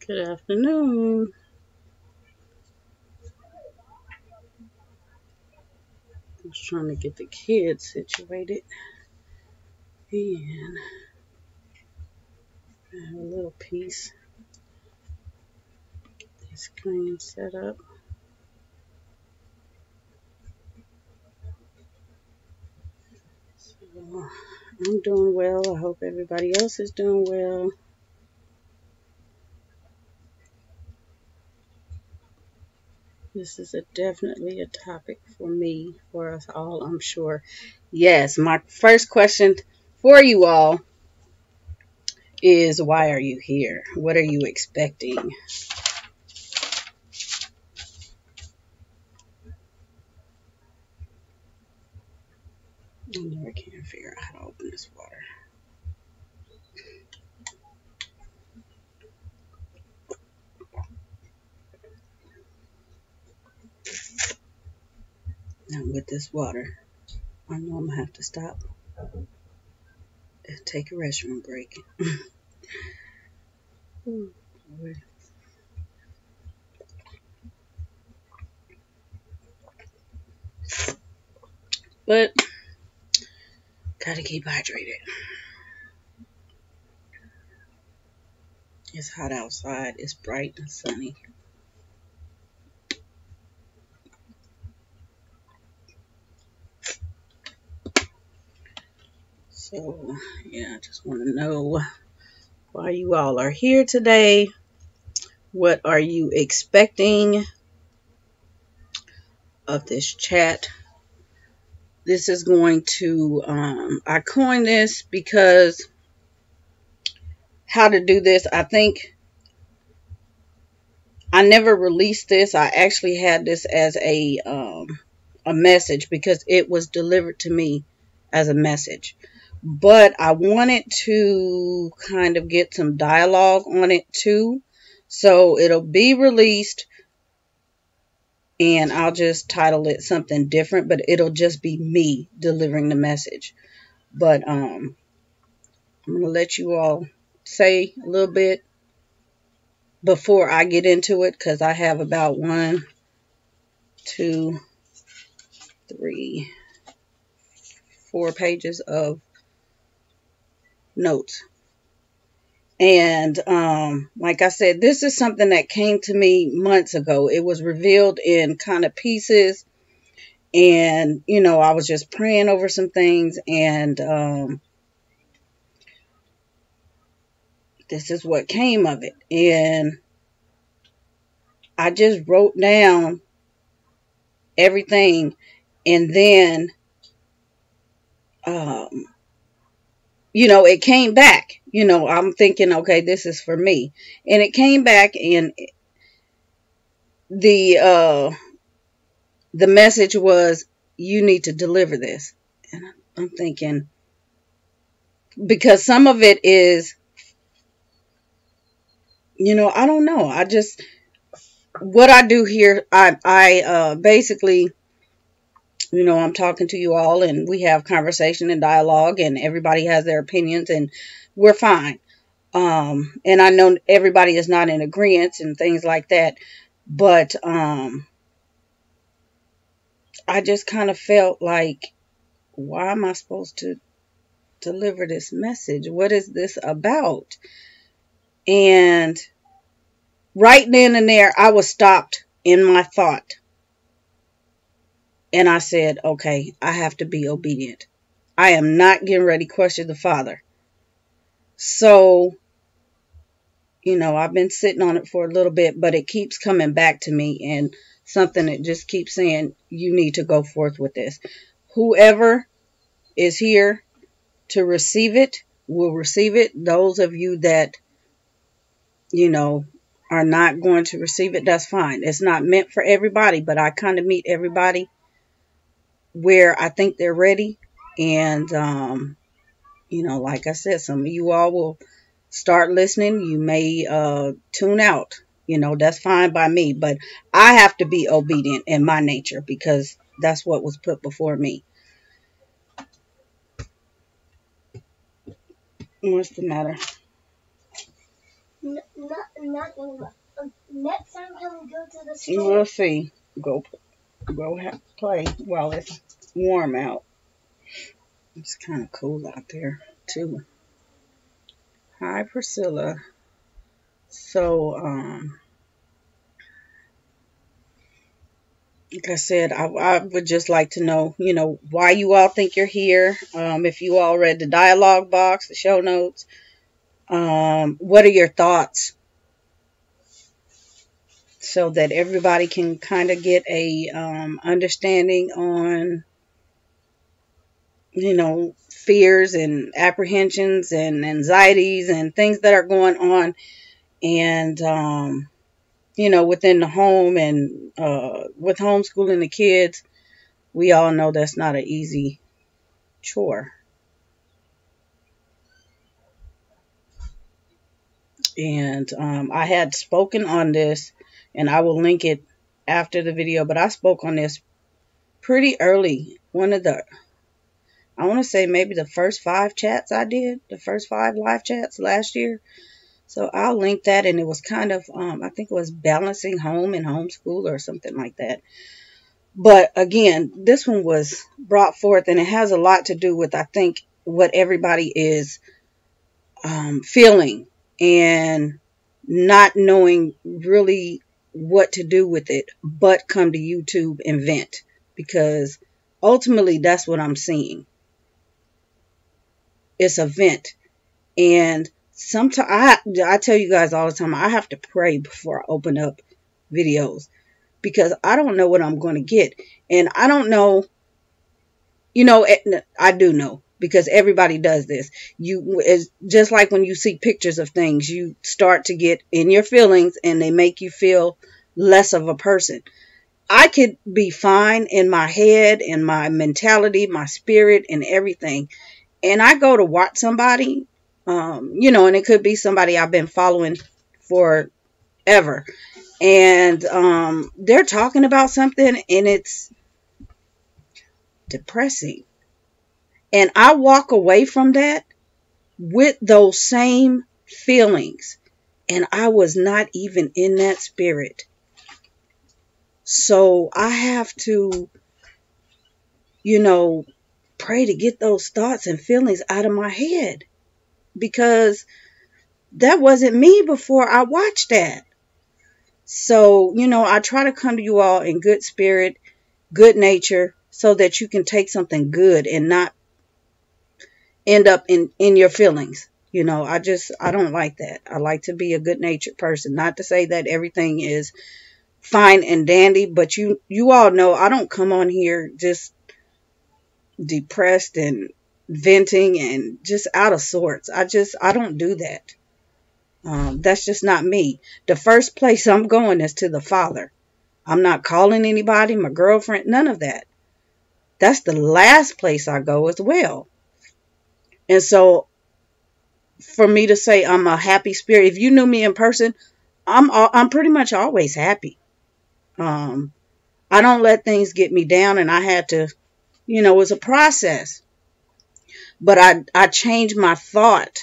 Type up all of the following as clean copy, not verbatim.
Good afternoon. I was trying to get the kids situated and I have a little piece. Get the screen set up. So I'm doing well. I hope everybody else is doing well. This is definitely a topic for me, for us all, I'm sure. Yes, my first question for you all is, why are you here? What are you expecting? I never can figure out how to open this water. Now with this water, I know I'm going to have to stop and take a restroom break. But gotta keep hydrated. It's hot outside. It's bright and sunny. So, yeah, I just want to know why you all are here today. What are you expecting of this chat? This is going to, I coined this because how to do this, I think I never released this. I actually had this as a message because it was delivered to me as a message. But I wanted to kind of get some dialogue on it too. So it'll be released and I'll just title it something different, but it'll just be me delivering the message. But I'm going to let you all say a little bit before I get into it, because I have about 1, 2, 3, 4 pages of notes. And like I said, this is something that came to me months ago. It was revealed in kind of pieces. And, you know, I was just praying over some things. And this is what came of it. And I just wrote down everything. And then, you know, it came back. You know, I'm thinking, okay, this is for me. And it came back, and the message was, you need to deliver this. And I'm thinking, because some of it is, you know, I don't know. I just, what I do here, I basically, you know, I'm talking to you all and we have conversation and dialogue and everybody has their opinions and we're fine. And I know everybody is not in agreement and things like that, but I just kind of felt like, why am I supposed to deliver this message? What is this about? And right then and there, I was stopped in my thought. And I said, okay, I have to be obedient. I am not getting ready to question the Father. So, you know, I've been sitting on it for a little bit, but it keeps coming back to me, and something that just keeps saying, you need to go forth with this. Whoever is here to receive it will receive it. Those of you that, you know, are not going to receive it, that's fine. It's not meant for everybody, but I kind of meet everybody where I think they're ready. And, you know, like I said, some of you all will start listening. You may tune out. You know, that's fine by me. But I have to be obedient in my nature because that's what was put before me. What's the matter? Next time, can we go to the store? We'll see. Go play while it's warm out. It's kind of cool out there too. Hi, Priscilla. So, like I said, I would just like to know, why you all think you're here. If you all read the dialogue box, the show notes, what are your thoughts? So that everybody can kind of get a understanding on, fears and apprehensions and anxieties and things that are going on, and within the home, and with homeschooling the kids. We all know that's not an easy chore. And I had spoken on this, and I will link it after the video, but I spoke on this pretty early. I want to say maybe the first 5 chats I did, the first 5 live chats last year. So I'll link that, and it was kind of, I think it was balancing home and homeschool or something like that. But again, this one was brought forth, and it has a lot to do with, I think, what everybody is feeling and not knowing really what to do with it, but come to YouTube and vent, because ultimately that's what I'm seeing. It's a vent. And sometimes I tell you guys all the time, I have to pray before I open up videos, because I don't know what I'm going to get. And I don't know, I do know, because everybody does this. It's just like when you see pictures of things, you start to get in your feelings, and they make you feel less of a person. I could be fine in my head and my mentality, my spirit and everything. And I go to watch somebody, and it could be somebody I've been following forever. And they're talking about something, and it's depressing. And I walk away from that with those same feelings. And I was not even in that spirit. So I have to, pray to get those thoughts and feelings out of my head, because that wasn't me before I watched that. So, I try to come to you all in good spirit, good nature, so that you can take something good and not end up in your feelings. I don't like that. I like to be a good natured person. Not to say that everything is fine and dandy, but you all know I don't come on here just depressed and venting and just out of sorts. I don't do that. That's just not me. The first place I'm going is to the Father. I'm not calling anybody, my girlfriend, none of that. That's the last place I go as well. And so for me to say I'm a happy spirit, if you knew me in person, I'm pretty much always happy. I don't let things get me down, and I had to, it's a process. But I changed my thought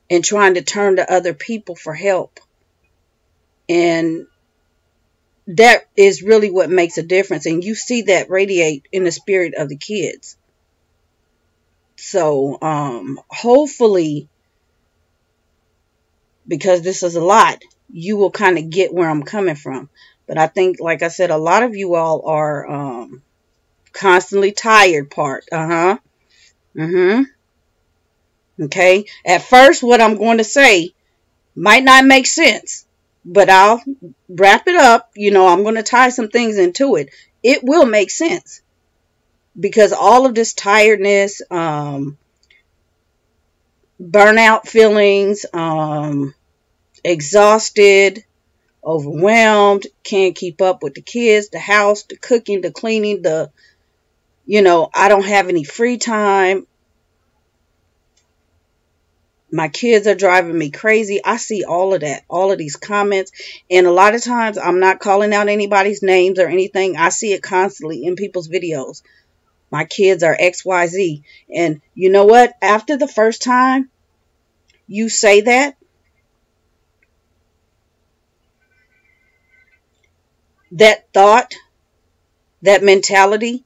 in trying to turn to other people for help. And that is really what makes a difference. And you see that radiate in the spirit of the kids. So hopefully, because this is a lot, you will kind of get where I'm coming from. But I think, like I said, a lot of you all are constantly tired part. Okay. At first, what I'm going to say might not make sense, but I'll wrap it up. I'm going to tie some things into it. It will make sense, because all of this tiredness, burnout feelings, exhausted, overwhelmed, can't keep up with the kids, the house, the cooking, the cleaning, I don't have any free time. My kids are driving me crazy. I see all of that, all of these comments. And a lot of times I'm not calling out anybody's names or anything. I see it constantly in people's videos. My kids are XYZ. And you know what? After the first time you say that, that thought, that mentality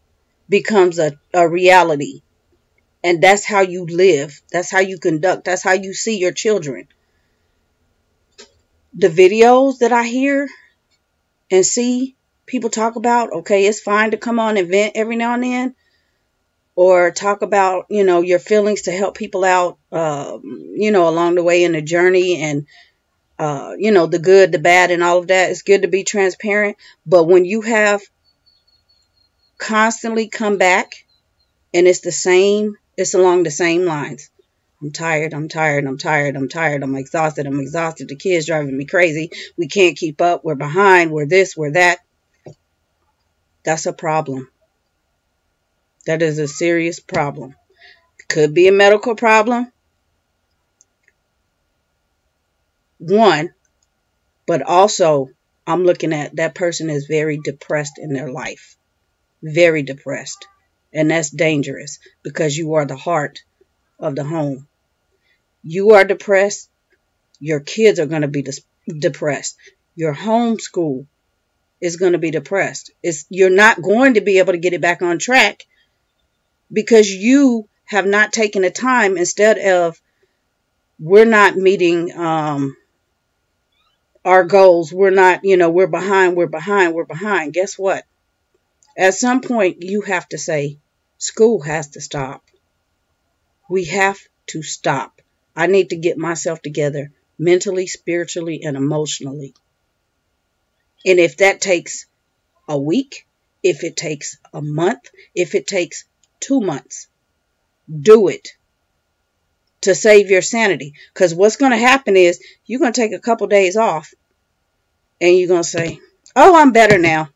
becomes a reality. And that's how you live. That's how you conduct. That's how you see your children. The videos that I hear and see people talk about, okay, it's fine to come on and vent every now and then, or talk about, your feelings to help people out, along the way in the journey, and, the good, the bad, and all of that. It's good to be transparent. But when you have constantly come back and it's along the same lines. I'm tired, I'm tired, I'm tired, I'm tired, I'm exhausted, the kids driving me crazy, we can't keep up, we're behind, we're this, we're that. That's a problem. That is a serious problem. Could be a medical problem, one, but also I'm looking at that person is very depressed in their life. Very depressed. And that's dangerous, because you are the heart of the home. You are depressed, your kids are going to be depressed. Your homeschool is going to be depressed. You're not going to be able to get it back on track because you have not taken the time. Instead of, we're not meeting our goals. We're not, we're behind. Guess what? At some point, you have to say, school has to stop. We have to stop. I need to get myself together mentally, spiritually, and emotionally. And if that takes a week, if it takes a month, if it takes 2 months, do it to save your sanity. Because what's going to happen is you're going to take a couple days off and you're going to say, oh, I'm better now.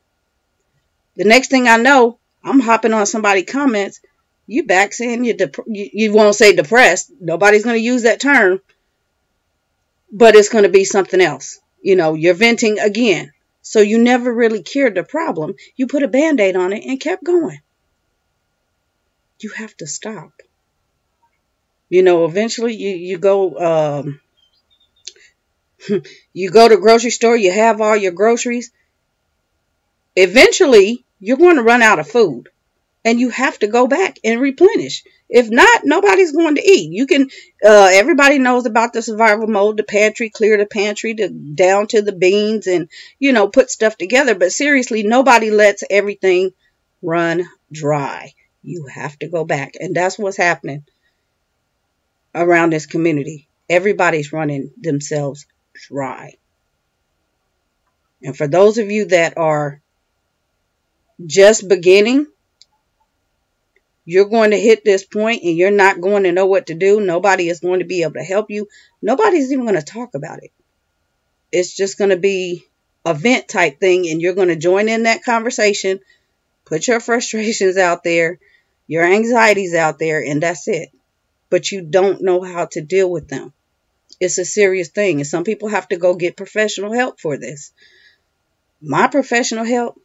The next thing I know, I'm hopping on somebody's comments. You back saying you won't say depressed. Nobody's going to use that term. But it's going to be something else. You're venting again. So you never really cured the problem. You put a Band-Aid on it and kept going. You have to stop. Eventually you go you go to the grocery store, you have all your groceries. Eventually you're going to run out of food. And you have to go back and replenish. If not, nobody's going to eat. You can, everybody knows about the survival mode, the pantry, clear the pantry, down to the beans, and, put stuff together. But seriously, nobody lets everything run dry. You have to go back. And that's what's happening around this community. Everybody's running themselves dry. And for those of you that are just beginning, you're going to hit this point and you're not going to know what to do. Nobody is going to be able to help you. Nobody's even going to talk about it. It's just going to be a vent type thing, and you're going to join in that conversation, put your frustrations out there, your anxieties out there, and that's it. But you don't know how to deal with them. It's a serious thing, and some people have to go get professional help for this. My professional help,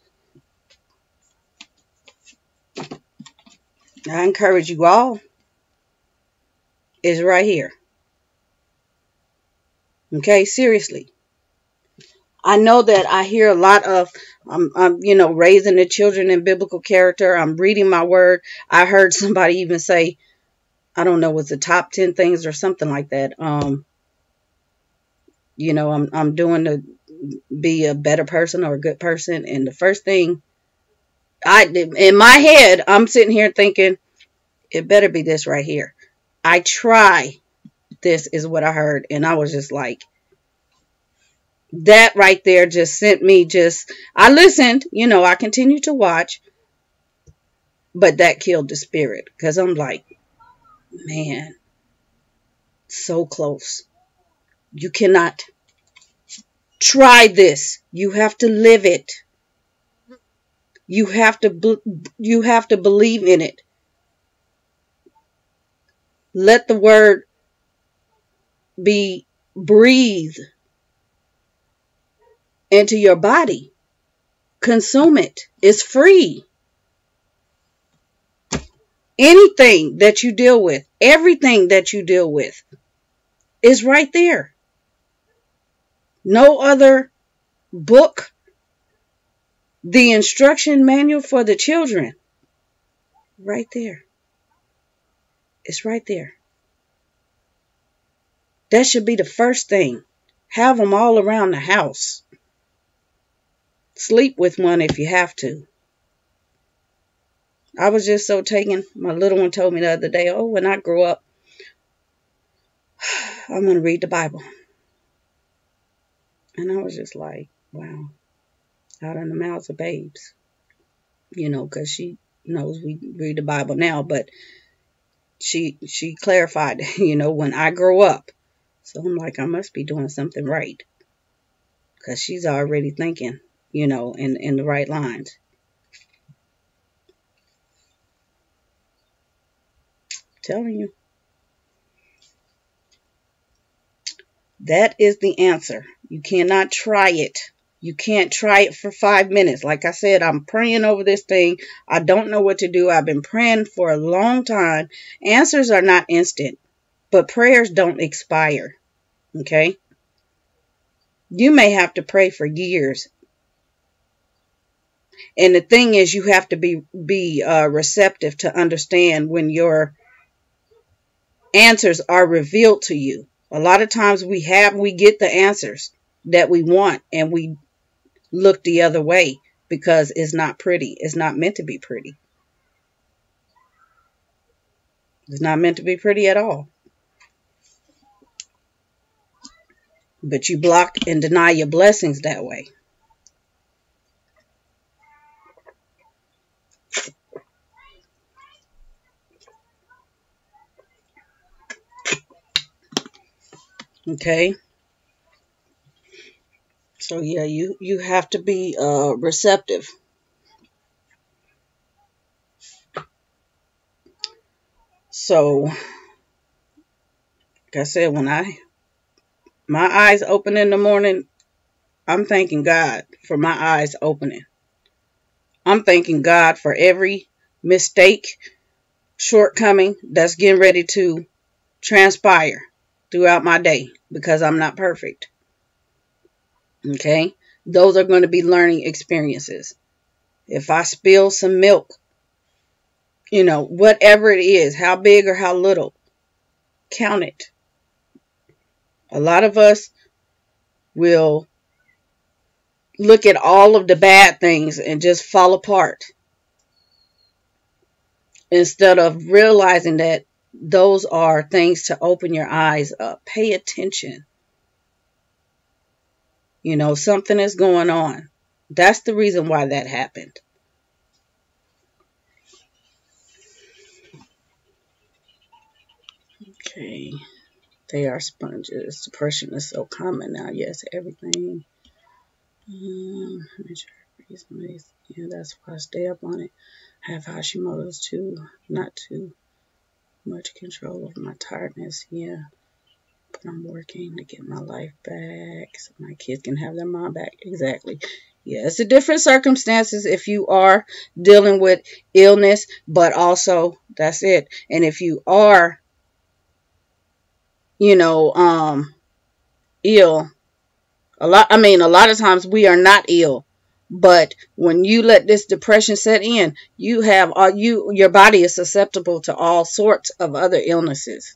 I encourage you all, is right here. Okay, seriously. I know that I hear a lot of, raising the children in biblical character. I'm reading my word. I heard somebody even say, I don't know, was the top 10 things or something like that. I'm doing to be a better person or a good person. And the first thing in my head, I'm sitting here thinking, it better be this right here. I try. This is what I heard. And I was just like, that right there just sent me I listened, I continued to watch, but that killed the spirit, because I'm like, man, so close. You cannot try this. You have to live it. You have to believe in it. Let the word be breathed into your body. Consume it. It's free. Anything that you deal with, everything that you deal with is right there. No other book, The instruction manual for the children. Right there. It's right there. That should be the first thing. Have them all around the house. Sleep with one if you have to. I was just so taken. My little one told me the other day, oh, when I grow up, I'm going to read the Bible. And I was just like, wow. Out of the mouths of babes. You know, because she knows we read the Bible now. But she clarified, you know, when I grow up. So I'm like, I must be doing something right. Because she's already thinking, you know, in the right lines. Telling you. That is the answer. You cannot try it. You can't try it for 5 minutes. Like I said, I'm praying over this thing. I don't know what to do. I've been praying for a long time. Answers are not instant, but prayers don't expire. Okay? You may have to pray for years. And the thing is, you have to be receptive to understand when your answers are revealed to you. A lot of times we get the answers that we want, and we look the other way because it's not pretty. It's not meant to be pretty. It's not meant to be pretty at all. But you block and deny your blessings that way. Okay? So yeah, you have to be receptive. So, like I said, when my eyes open in the morning, I'm thanking God for my eyes opening. I'm thanking God for every mistake, shortcoming that's getting ready to transpire throughout my day, because I'm not perfect. Okay? Those are going to be learning experiences. If I spill some milk, you know, whatever it is, how big or how little, count it. A lot of us will look at all of the bad things and just fall apart, instead of realizing that those are things to open your eyes up. Pay attention. You know, something is going on. That's the reason why that happened. Okay. They are sponges. Depression is so common now. Yes, everything. Yeah, that's why I stay up on it. I have Hashimoto's too. Not too much control over my tiredness. Yeah. But I'm working to get my life back so my kids can have their mom back. Exactly. Yeah, it's a different circumstances if you are dealing with illness, but also that's it. And if you are, you know, ill, a lot of times we are not ill, but when you let this depression set in, your body is susceptible to all sorts of other illnesses.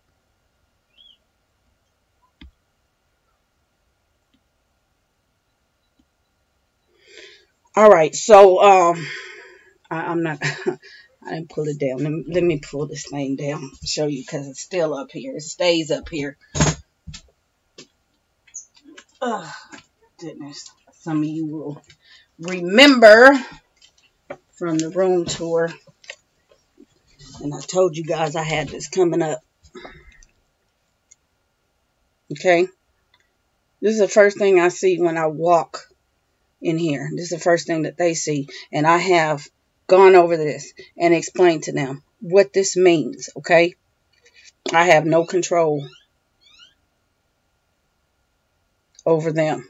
All right, so I'm not. I didn't pull it down. Let me pull this thing down, show you, because it's still up here. It stays up here. Oh, goodness. Some of you will remember from the room tour. And I told you guys I had this coming up. Okay. This is the first thing I see when I walk in here. This is the first thing that they see. And I have gone over this and explained to them what this means. Okay. I have no control over them.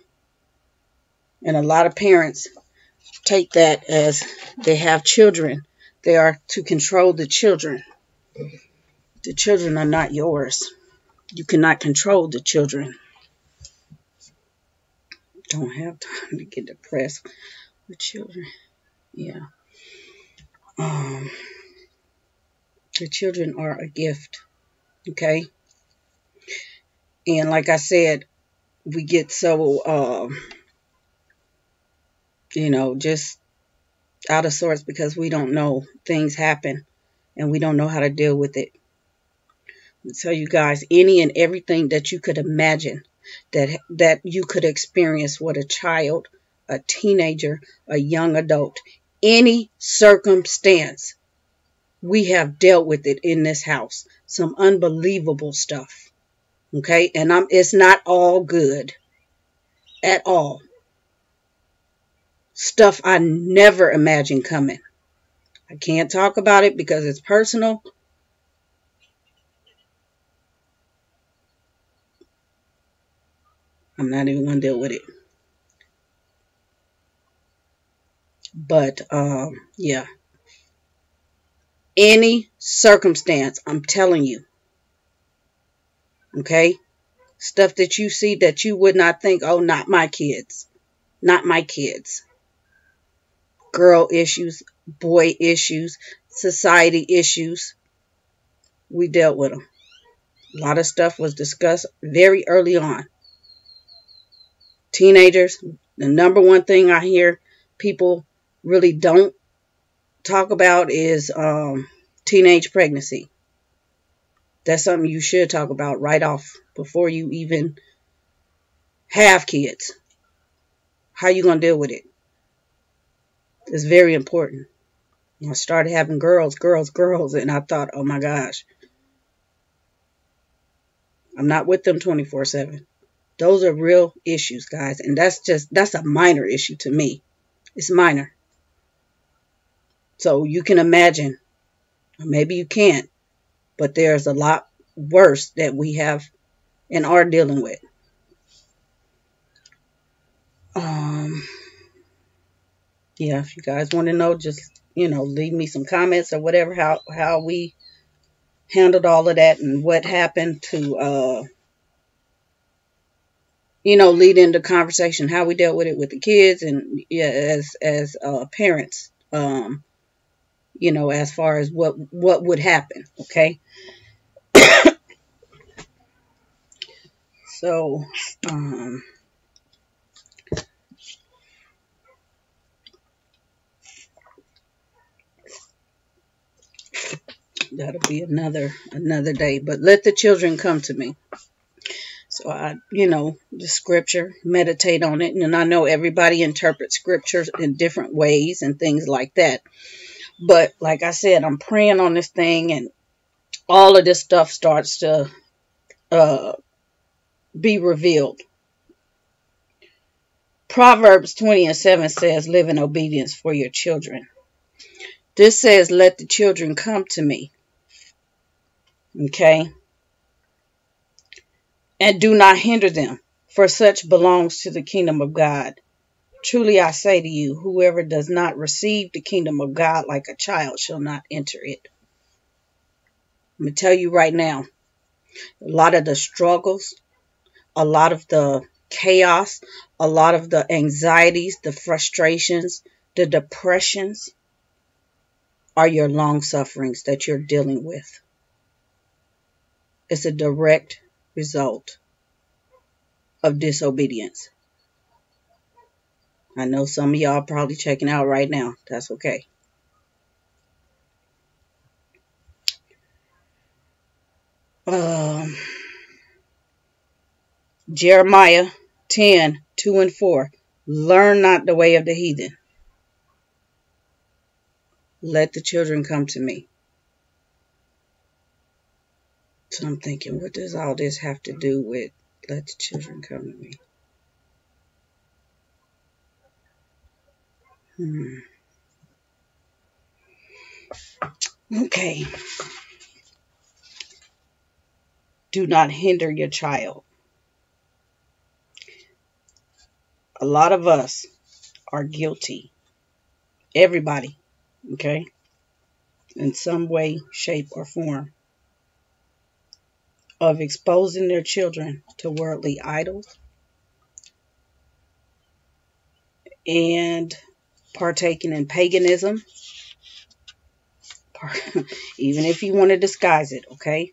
And a lot of parents take that as they have children. They are to control the children. The children are not yours. You cannot control the children. Don't have time to get depressed with children. Yeah. The children are a gift. Okay. And like I said, we get so, just out of sorts because we don't know things happen and we don't know how to deal with it. I'll tell you guys, any and everything that you could imagine that you could experience with a child, a teenager, a young adult, any circumstance, we have dealt with it in this house. Some unbelievable stuff. Okay, and it's not all good at all. Stuff I never imagined coming. I can't talk about it because it's personal. I'm not even going to deal with it. But, yeah. Any circumstance, I'm telling you. Okay? Stuff that you see that you would not think, oh, not my kids. Not my kids. Girl issues, boy issues, society issues. We dealt with them. A lot of stuff was discussed very early on. Teenagers, the number one thing I hear people really don't talk about is teenage pregnancy. That's something you should talk about right off before you even have kids. How you going to deal with it? It's very important. I started having girls, and I thought, oh my gosh, I'm not with them 24/7. Those are real issues, guys, and that's a minor issue to me. It's minor. So you can imagine, or maybe you can't, but there's a lot worse that we have and are dealing with. Yeah, if you guys want to know, just, leave me some comments or whatever, how we handled all of that and what happened to, lead into conversation, how we dealt with it with the kids and, yeah, as parents, as far as what would happen, okay? So, that'll be another day. But let the children come to me. So I, the scripture, meditate on it. And I know everybody interprets scriptures in different ways and things like that. But like I said, I'm praying on this thing and all of this stuff starts to be revealed. Proverbs 20:7 says, live in obedience for your children. This says, let the children come to me. Okay? And do not hinder them, for such belongs to the kingdom of God. Truly I say to you, whoever does not receive the kingdom of God like a child shall not enter it. I'm going to tell you right now, a lot of the struggles, a lot of the chaos, a lot of the anxieties, the frustrations, the depressions are your long sufferings that you're dealing with. It's a direct result of disobedience. I know some of y'all are probably checking out right now. That's okay. Jeremiah 10:2-4. Learn not the way of the heathen. Let the children come to me. So I'm thinking, what does all this have to do with let the children come to me? Okay. Do not hinder your child. A lot of us are guilty. Everybody. Okay? In some way, shape, or form. Of exposing their children to worldly idols. And partaking in paganism, even if you want to disguise it, okay?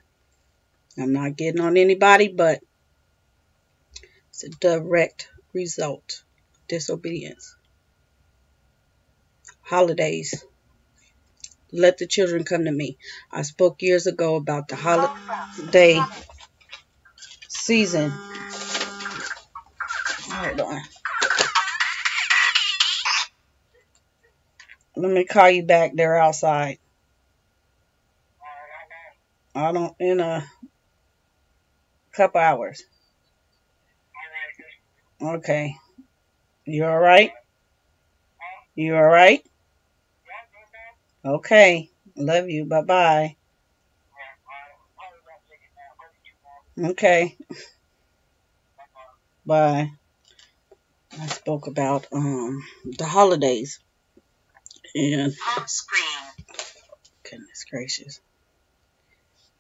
I'm not getting on anybody, but it's a direct result of disobedience. Holidays. Let the children come to me. I spoke years ago about the holiday season. Hold on. Let me call you back. They're outside. In a couple hours. Okay. You all right? You all right? Okay. Love you. Bye-bye. Okay. Bye. I spoke about the holidays and goodness gracious.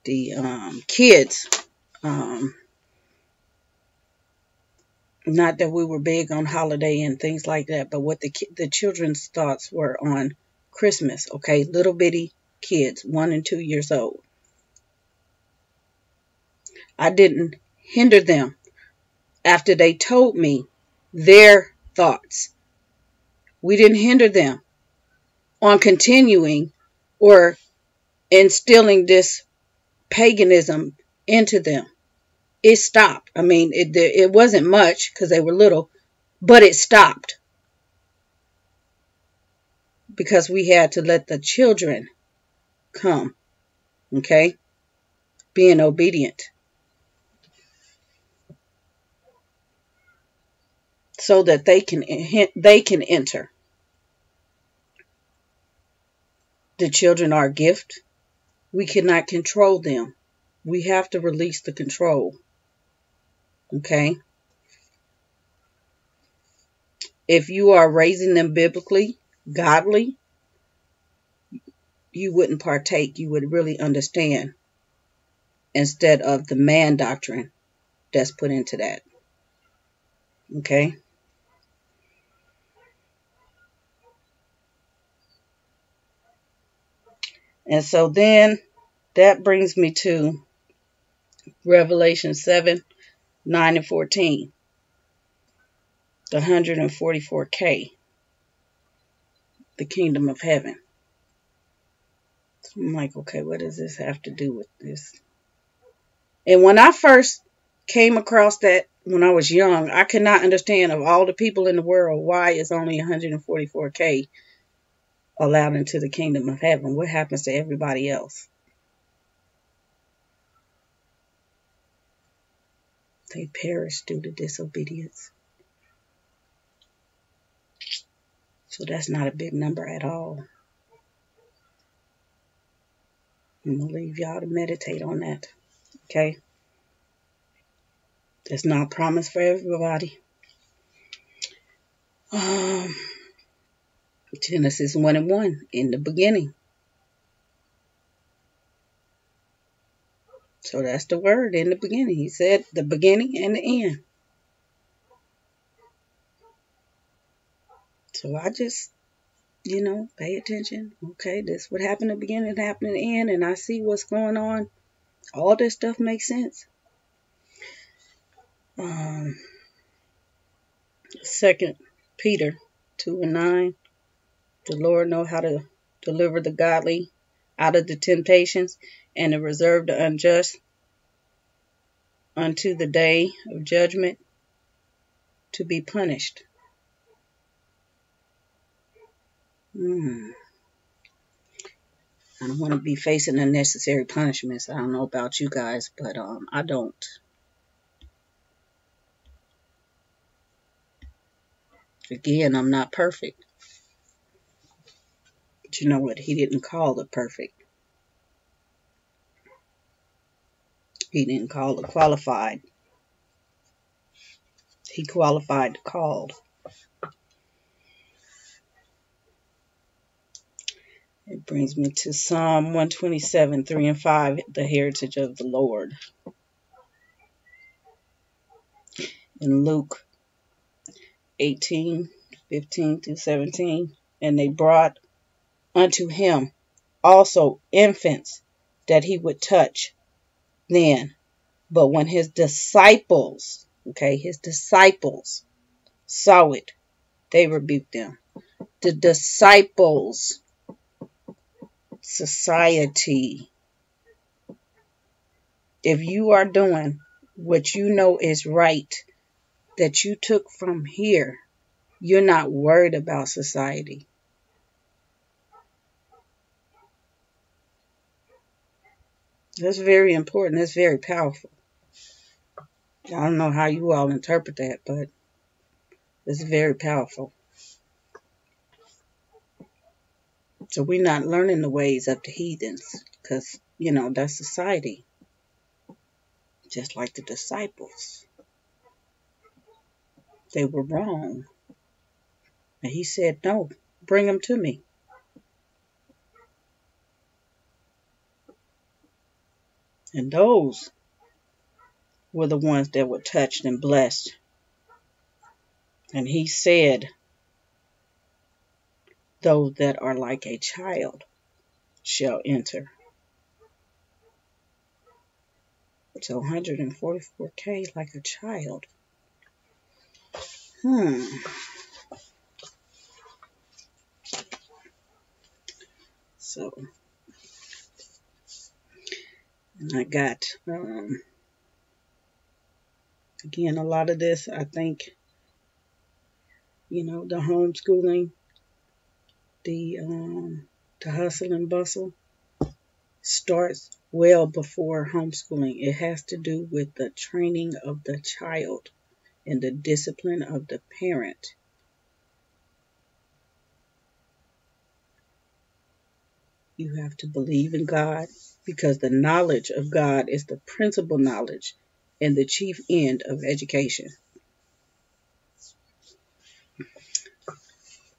The kids. Not that we were big on holiday and things like that, but what the children's thoughts were on Christmas, okay? Little bitty kids, 1 and 2 years old. I didn't hinder them after they told me their thoughts. We didn't hinder them on continuing or instilling this paganism into them. It stopped. I mean, it wasn't much because they were little, but it stopped because we had to let the children come, okay? Being obedient. So that they can enter. The children are a gift. We cannot control them. We have to release the control. Okay? If you are raising them biblically, godly, you wouldn't partake. You would really understand instead of the man doctrine that's put into that. Okay? And so then that brings me to Revelation 7, 9 and 14. The 144K. The kingdom of heaven. So I'm like, okay, what does this have to do with this? And when I first came across that when I was young, I could not understand of all the people in the world, why is only 144K allowed into the kingdom of heaven? What happens to everybody else? They perish due to disobedience. So that's not a big number at all. I'm going to leave y'all to meditate on that. Okay? It's not promised for everybody. Genesis 1 and 1, in the beginning. So that's the word, in the beginning. He said the beginning and the end. So I just, pay attention. Okay, this what happened at the beginning, happened at the end, and I see what's going on. All this stuff makes sense. 2 Peter 2 and 9. The Lord know how to deliver the godly out of the temptations and to reserve the unjust unto the day of judgment to be punished. I don't want to be facing unnecessary punishments. I don't know about you guys, but I don't. Again, I'm not perfect. But you know what? He didn't call it perfect. He didn't call it qualified. He qualified the called. It brings me to Psalm 127, 3 and 5, the heritage of the Lord. In Luke 18, 15 through 17, And they brought unto him also infants that he would touch then. But when his disciples, his disciples saw it, they rebuked them. The disciples, society. If you are doing what you know is right, that you took from here, you're not worried about society. That's very important. That's very powerful. I don't know how you all interpret that, but it's very powerful. So we're not learning the ways of the heathens because, that's society. Just like the disciples. They were wrong. And he said, no, bring them to me. And those were the ones that were touched and blessed. And he said, those that are like a child shall enter. So 144K like a child. So, I got, again, a lot of this, I think, the homeschooling, the hustle and bustle starts well before homeschooling. It has to do with the training of the child and the discipline of the parent. You have to believe in God because the knowledge of God is the principal knowledge and the chief end of education.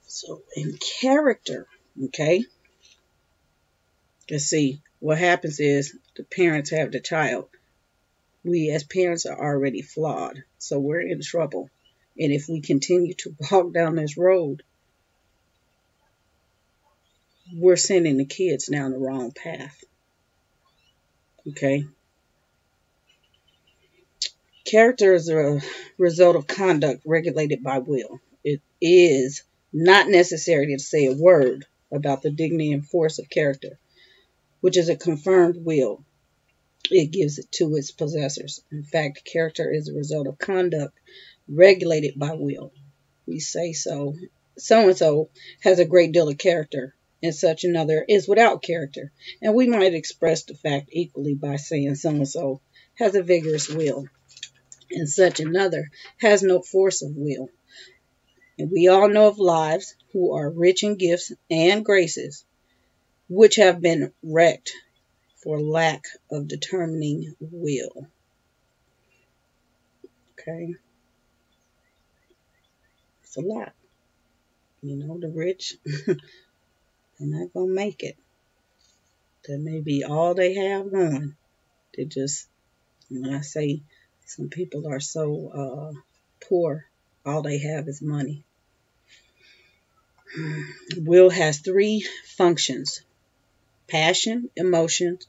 So in character, let's see, what happens is the parents have the child. We as parents are already flawed, so we're in trouble. And if we continue to walk down this road, we're sending the kids down the wrong path. Character is a result of conduct regulated by will. It is not necessary to say a word about the dignity and force of character, which is a confirmed will. It gives it to its possessors. In fact, character is a result of conduct regulated by will. We say so-and-so has a great deal of character, and such another is without character. And we might express the fact equally by saying so-and-so has a vigorous will, and such another has no force of will. And we all know of lives who are rich in gifts and graces, which have been wrecked for lack of determining will. It's a lot. The rich, they're not going to make it. That may be all they have going. They just, when I say some people are so poor, all they have is money. Will has three functions: passion, emotions,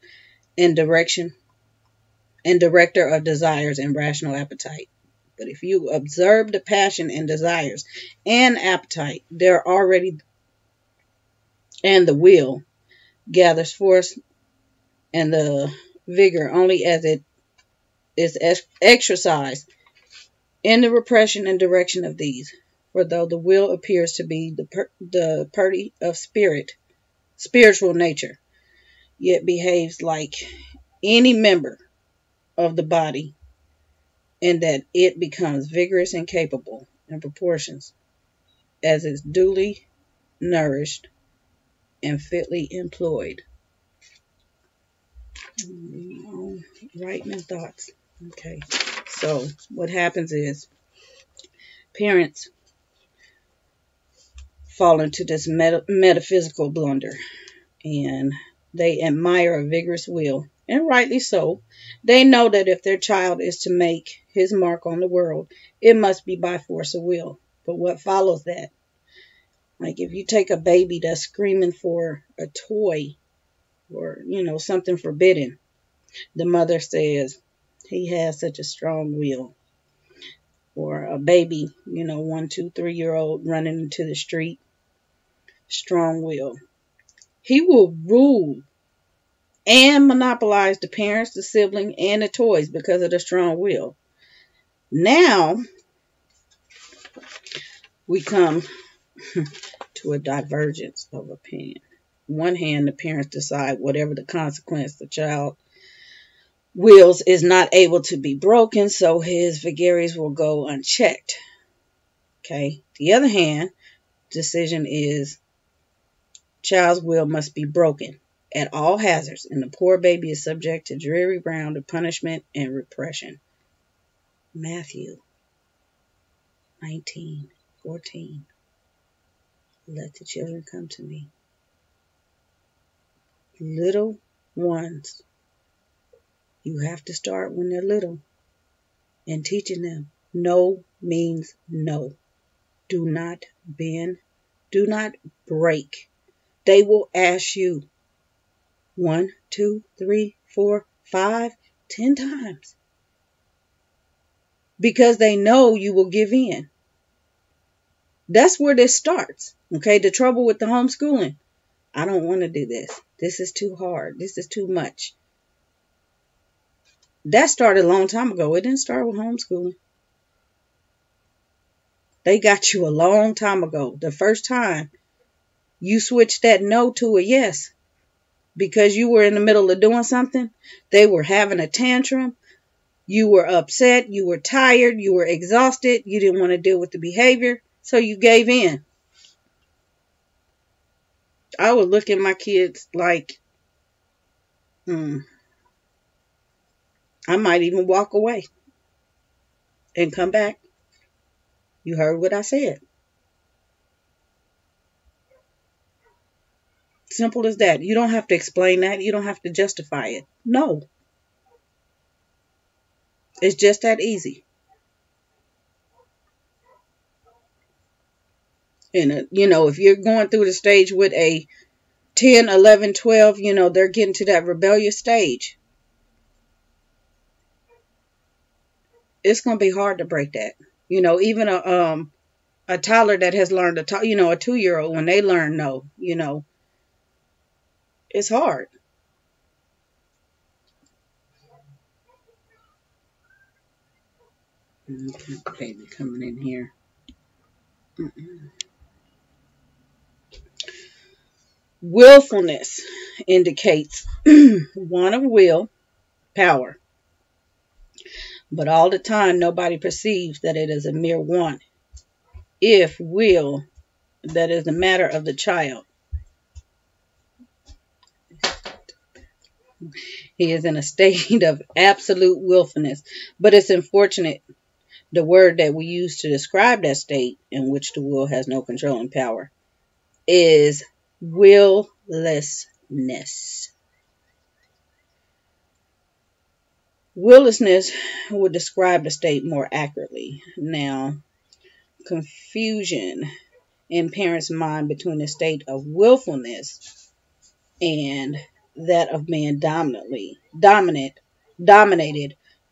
and direction, and director of desires and rational appetite. But if you observe the passion and desires and appetite, they're already, and the will gathers force and the vigor only as it is exercised in the repression and direction of these. For though the will appears to be the party of spiritual nature, yet behaves like any member of the body, in that it becomes vigorous and capable in proportions as it's duly nourished and fitly employed. Writing and thoughts. So what happens is parents fall into this metaphysical blunder, and they admire a vigorous will, and rightly so. They know that if their child is to make his mark on the world, it must be by force of will. But what follows that? Like if you take a baby that's screaming for a toy or, something forbidden, the mother says, he has such a strong will. Or a baby, 1, 2, 3-year-old running into the street, strong will. He will rule and monopolize the parents, the sibling, and the toys because of the strong will. Now, we come to a divergence of opinion. On one hand, the parents decide whatever the consequence the child wills is not able to be broken, so his vagaries will go unchecked. Okay. The other hand, decision is child's will must be broken at all hazards, and the poor baby is subject to dreary round of punishment and repression. Matthew 19:14. Let the children come to me. Little ones, you have to start when they're little and teaching them no means no. Do not bend. Do not break. They will ask you 1, 2, 3, 4, 5, 10 times because they know you will give in. That's where this starts. Okay, the trouble with the homeschooling. I don't want to do this. This is too hard. This is too much. That started a long time ago. It didn't start with homeschooling. They got you a long time ago. The first time you switched that no to a yes because you were in the middle of doing something, they were having a tantrum, you were upset, you were tired, you were exhausted, you didn't want to deal with the behavior, so you gave in. I would look at my kids like, I might even walk away and come back. You heard what I said. Simple as that. You don't have to explain that. You don't have to justify it. No. It's just that easy. And, if you're going through the stage with a 10, 11, 12, they're getting to that rebellious stage. It's going to be hard to break that. Even a toddler that has learned to talk, a 2-year-old, when they learn no, it's hard. Baby coming in here. Willfulness indicates one of will, power. But all the time, nobody perceives that it is a mere want. If will, that is a matter of the child. He is in a state of absolute willfulness. But it's unfortunate, the word that we use to describe that state in which the will has no controlling power is willlessness. Willlessness would describe the state more accurately. Now, confusion in parents' mind between the state of willfulness and that of being dominated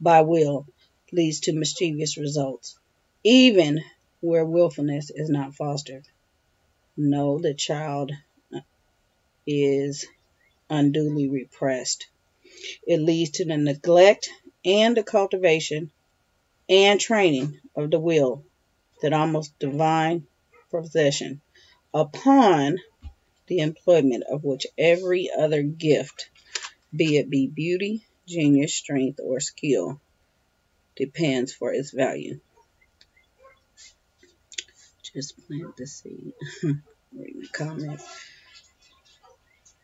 by will leads to mischievous results, even where willfulness is not fostered. No, the child is unduly repressed. It leads to the neglect and the cultivation and training of the will, that almost divine possession, upon the employment of which every other gift, be it beauty, genius, strength, or skill, depends for its value. Just plant the seed. Read the comment.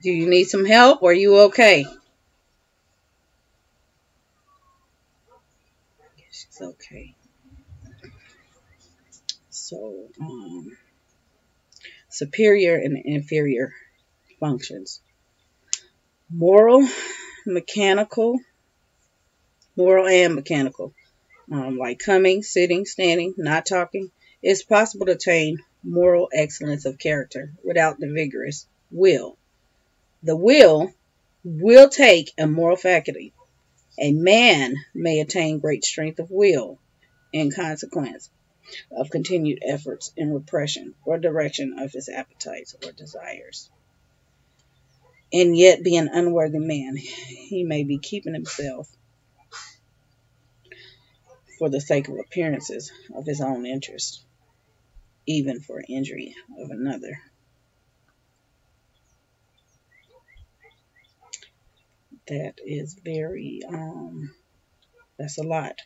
Do you need some help, or are you okay? She's okay. So, superior and inferior functions. Moral and mechanical. Like coming, sitting, standing, not talking. It's possible to attain moral excellence of character without the vigorous will. The will take a moral faculty. A man may attain great strength of will in consequence of continued efforts in repression or direction of his appetites or desires, and yet be an unworthy man. He may be keeping himself for the sake of appearances of his own interest, even for injury of another. That is very, that's a lot.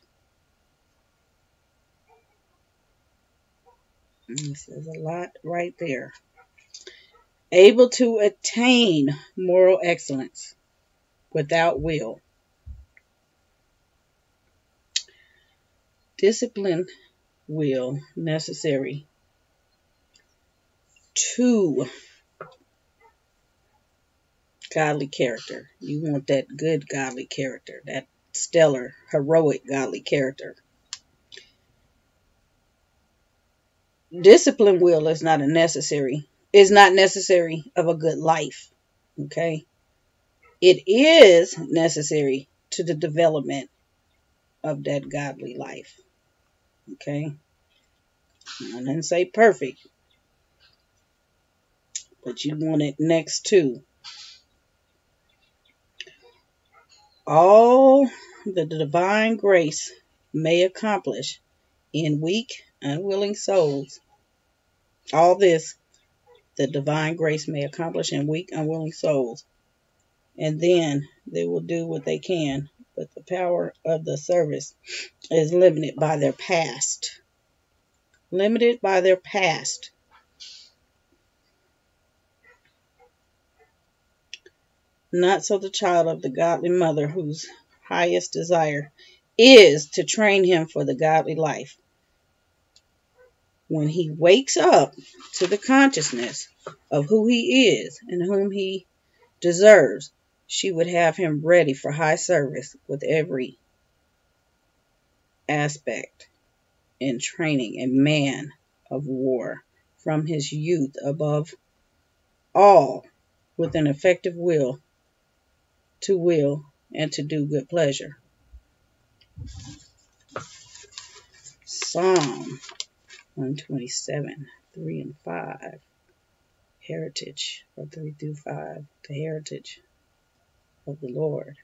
This is a lot right there. Able to attain moral excellence without will. Discipline will necessary to godly character. You want that good godly character, that stellar, heroic godly character. Discipline will is not necessary of a good life. Okay? It is necessary to the development of that godly life. Okay? I didn't say perfect, but you want it next to. All that the divine grace may accomplish in weak, unwilling souls. All this the divine grace may accomplish in weak, unwilling souls. And then they will do what they can, but the power of the service is limited by their past. Limited by their past. Not so the child of the godly mother, whose highest desire is to train him for the godly life. When he wakes up to the consciousness of who he is and whom he deserves, she would have him ready for high service with every aspect in training a man of war from his youth, above all with an effective will and to do good pleasure. Psalm 127, 3 and 5. Heritage, or 3 through 5. The heritage of the Lord.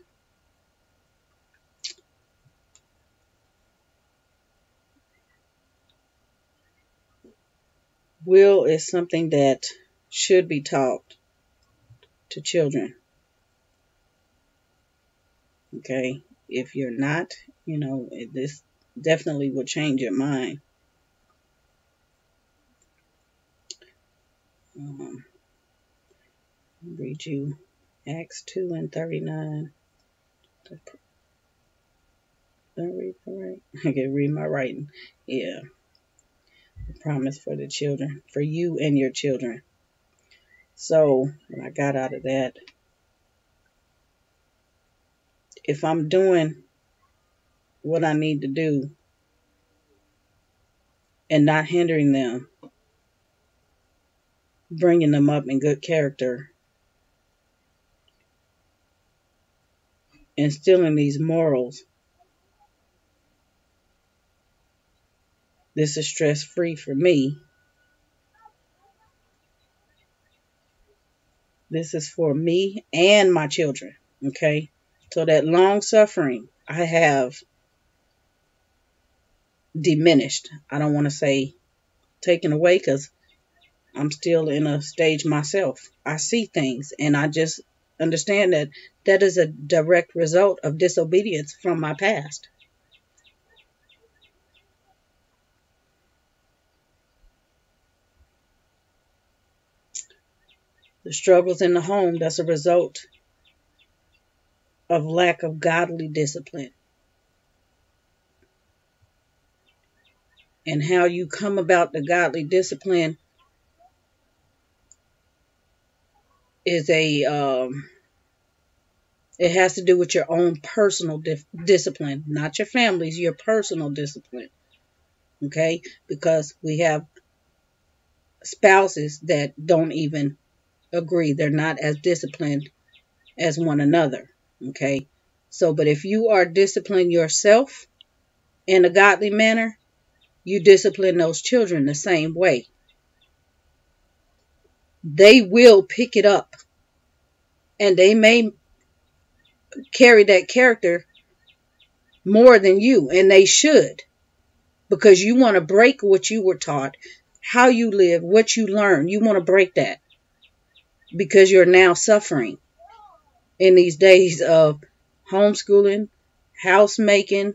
Will is something that should be taught to children. Okay? If you're not, this definitely will change your mind. Read you Acts 2 and 39. Did I read that right? I can read my writing. Yeah. The promise for the children, for you and your children. So, when I got out of that, if I'm doing what I need to do and not hindering them, bringing them up in good character, instilling these morals, this is stress-free for me. This is for me and my children, okay? So that long-suffering I have diminished. I don't want to say taken away, because I'm still in a stage myself. I see things and I just understand that that is a direct result of disobedience from my past. The struggles in the home, that's a result of lack of godly discipline. And how you come about the godly discipline is it has to do with your own personal discipline, not your family's, your personal discipline. Okay? Because we have spouses that don't even agree. They're not as disciplined as one another. Okay. So, but if you are disciplining yourself in a godly manner, you discipline those children the same way. They will pick it up, and they may carry that character more than you, and they should, because you want to break what you were taught, how you live, what you learn. You want to break that because you're now suffering in these days of homeschooling, housemaking,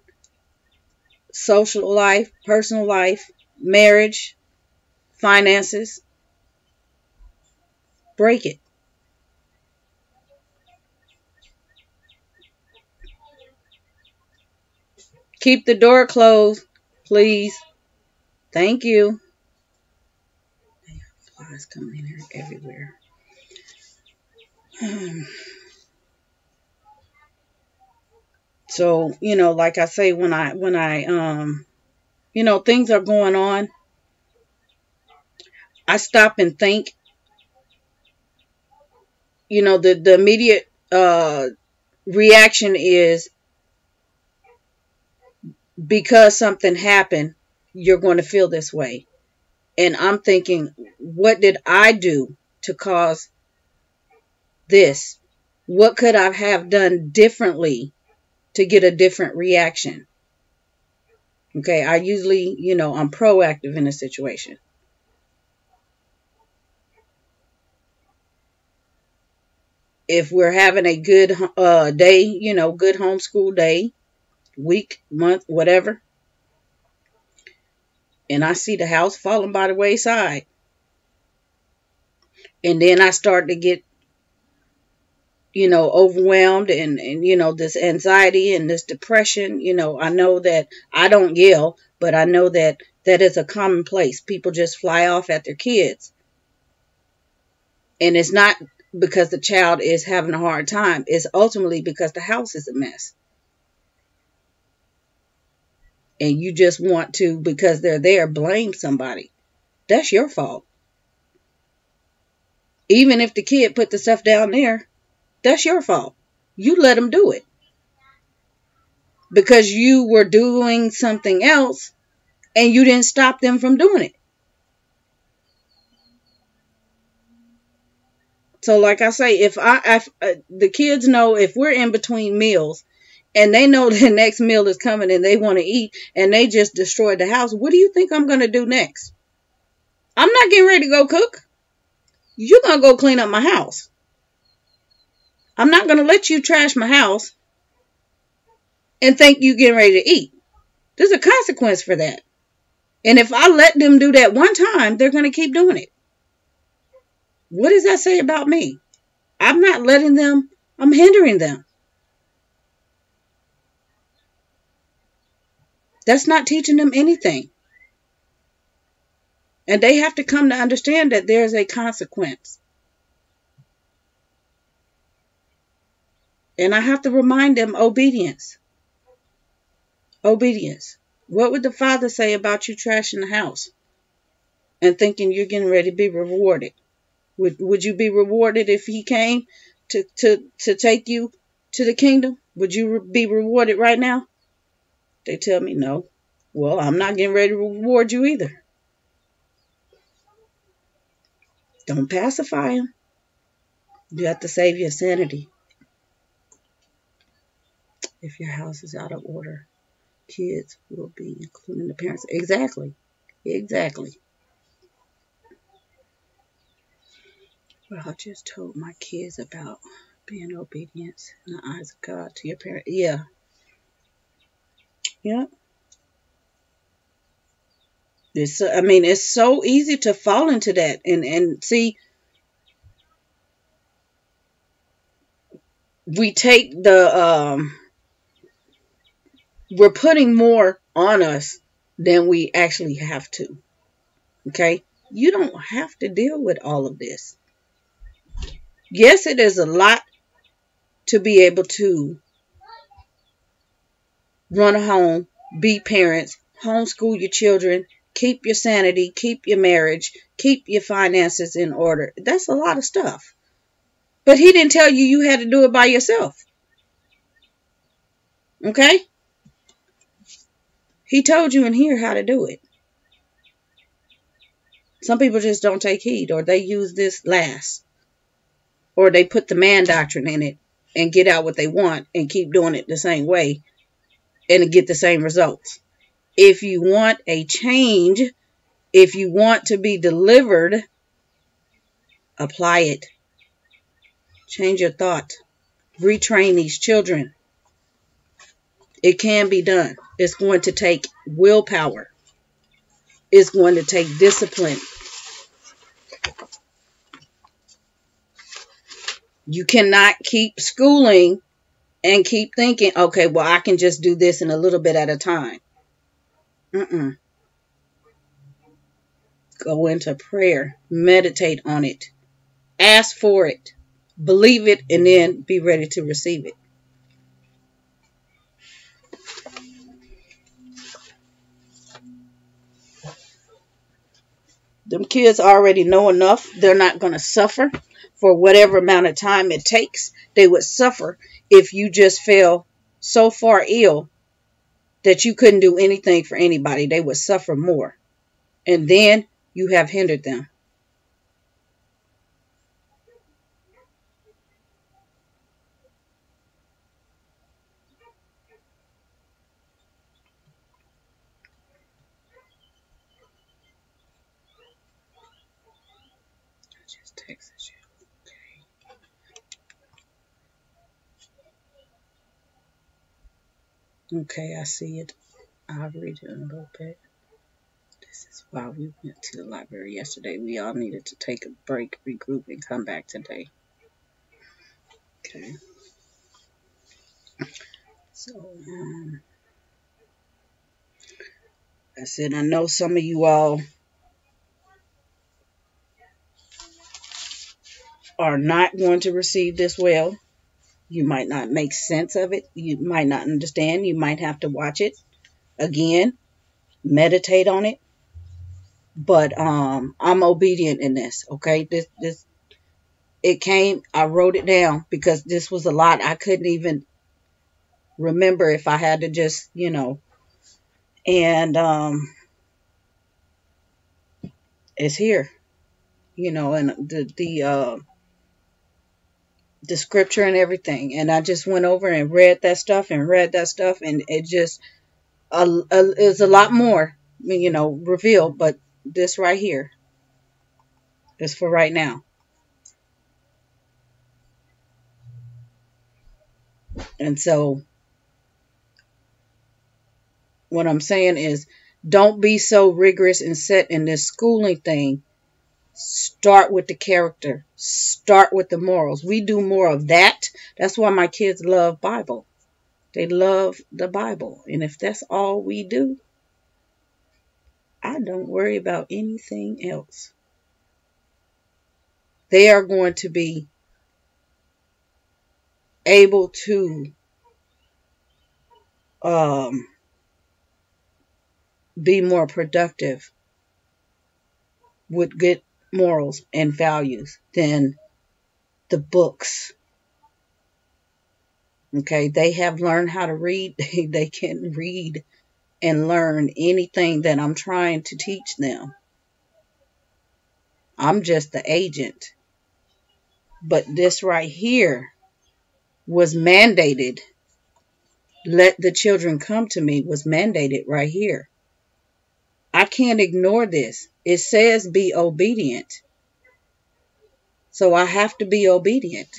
social life, personal life, marriage, finances. Break it. Keep the door closed, please. Thank you. Flies coming in here everywhere. So, like I say, when I things are going on, I stop and think. The immediate reaction is, because something happened, you're going to feel this way. And I'm thinking, what did I do to cause this? What could I have done differently to get a different reaction? Okay, I usually, I'm proactive in a situation. If we're having a good day, good homeschool day, week, month, whatever, and I see the house falling by the wayside, and then I start to get, overwhelmed and this anxiety and this depression, I know that I don't yell, but I know that is a commonplace. People just fly off at their kids. And it's not because the child is having a hard time. It's ultimately because the house is a mess. And you just want to, because they're there, blame somebody. That's your fault. Even if the kid put the stuff down there, that's your fault. You let them do it. Because you were doing something else and you didn't stop them from doing it. So like I say, if the kids know, if we're in between meals and they know the next meal is coming and they want to eat and they just destroyed the house, what do you think I'm going to do next? I'm not getting ready to go cook. You're going to go clean up my house. I'm not going to let you trash my house and think you're getting ready to eat. There's a consequence for that. And if I let them do that one time, they're going to keep doing it. What does that say about me? I'm not letting them, I'm hindering them. That's not teaching them anything. And they have to come to understand that there's a consequence. And I have to remind them, obedience. Obedience. What would the Father say about you trashing the house and thinking you're getting ready to be rewarded? Would you be rewarded if he came to take you to the kingdom? Would you be rewarded right now? They tell me no. Well, I'm not getting ready to reward you either. Don't pacify him. You have to save your sanity. If your house is out of order, kids will be, including the parents. Exactly. Exactly. Well, I just told my kids about being obedient in the eyes of God to your parents. Yeah. Yep. It's so easy to fall into that. And see, we take we're putting more on us than we actually have to. Okay? You don't have to deal with all of this. Yes, it is a lot to be able to run a home, be parents, homeschool your children, keep your sanity, keep your marriage, keep your finances in order. That's a lot of stuff. But he didn't tell you you had to do it by yourself. Okay? He told you in here how to do it. Some people just don't take heed, or they use this last, or they put the man doctrine in it and get out what they want and keep doing it the same way and get the same results. If you want a change, if you want to be delivered, apply it. Change your thought. Retrain these children. It can be done. It's going to take willpower. It's going to take discipline. You cannot keep schooling and keep thinking, okay, well, I can just do this in a little bit at a time. Go into prayer. Meditate on it. Ask for it. Believe it, and then be ready to receive it. Them kids already know enough. They're not going to suffer for whatever amount of time it takes. They would suffer if you just fell so far ill that you couldn't do anything for anybody. They would suffer more. And then you have hindered them. I just texted you. Okay, I see it. I'll read it in a little bit. This is why we went to the library yesterday. We all needed to take a break, regroup, and come back today. Okay. So, I said, I know some of you all are not going to receive this well. You might not make sense of it. You might not understand. You might have to watch it again, meditate on it. But I'm obedient in this. Okay, it came. I wrote it down because this was a lot. I couldn't even remember if I had to just, and it's here, and the scripture and everything. And I just went over and read that stuff, and it just is a lot more, revealed. But this right here is for right now. And so what I'm saying is, don't be so rigorous and set in this schooling thing. Start with the character. Start with the morals. We do more of that. That's why my kids love Bible. They love the Bible. And if that's all we do, I don't worry about anything else. They are going to be able to be more productive with good morals and values than the books. Okay, they have learned how to read. They can read and learn anything that I'm trying to teach them. I'm just the agent. But this right here was mandated. Let the children come to me was mandated right here. I can't ignore this. It says be obedient. So I have to be obedient.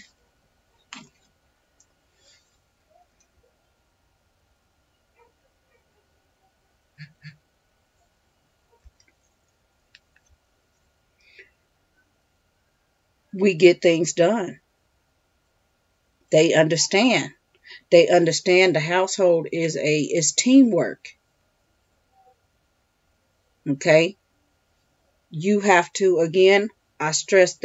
We get things done. They understand. They understand the household is teamwork. Okay? You have to, again, I stressed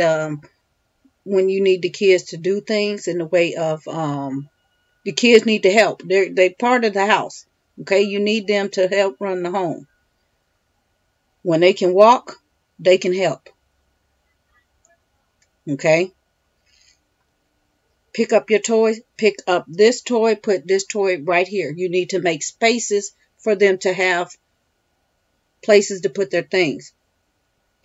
when you need the kids to do things in the way of the kids need to help. They're part of the house. Okay? You need them to help run the home. When they can walk, they can help. Okay? Pick up your toys. Pick up this toy. Put this toy right here. You need to make spaces for them to have places to put their things.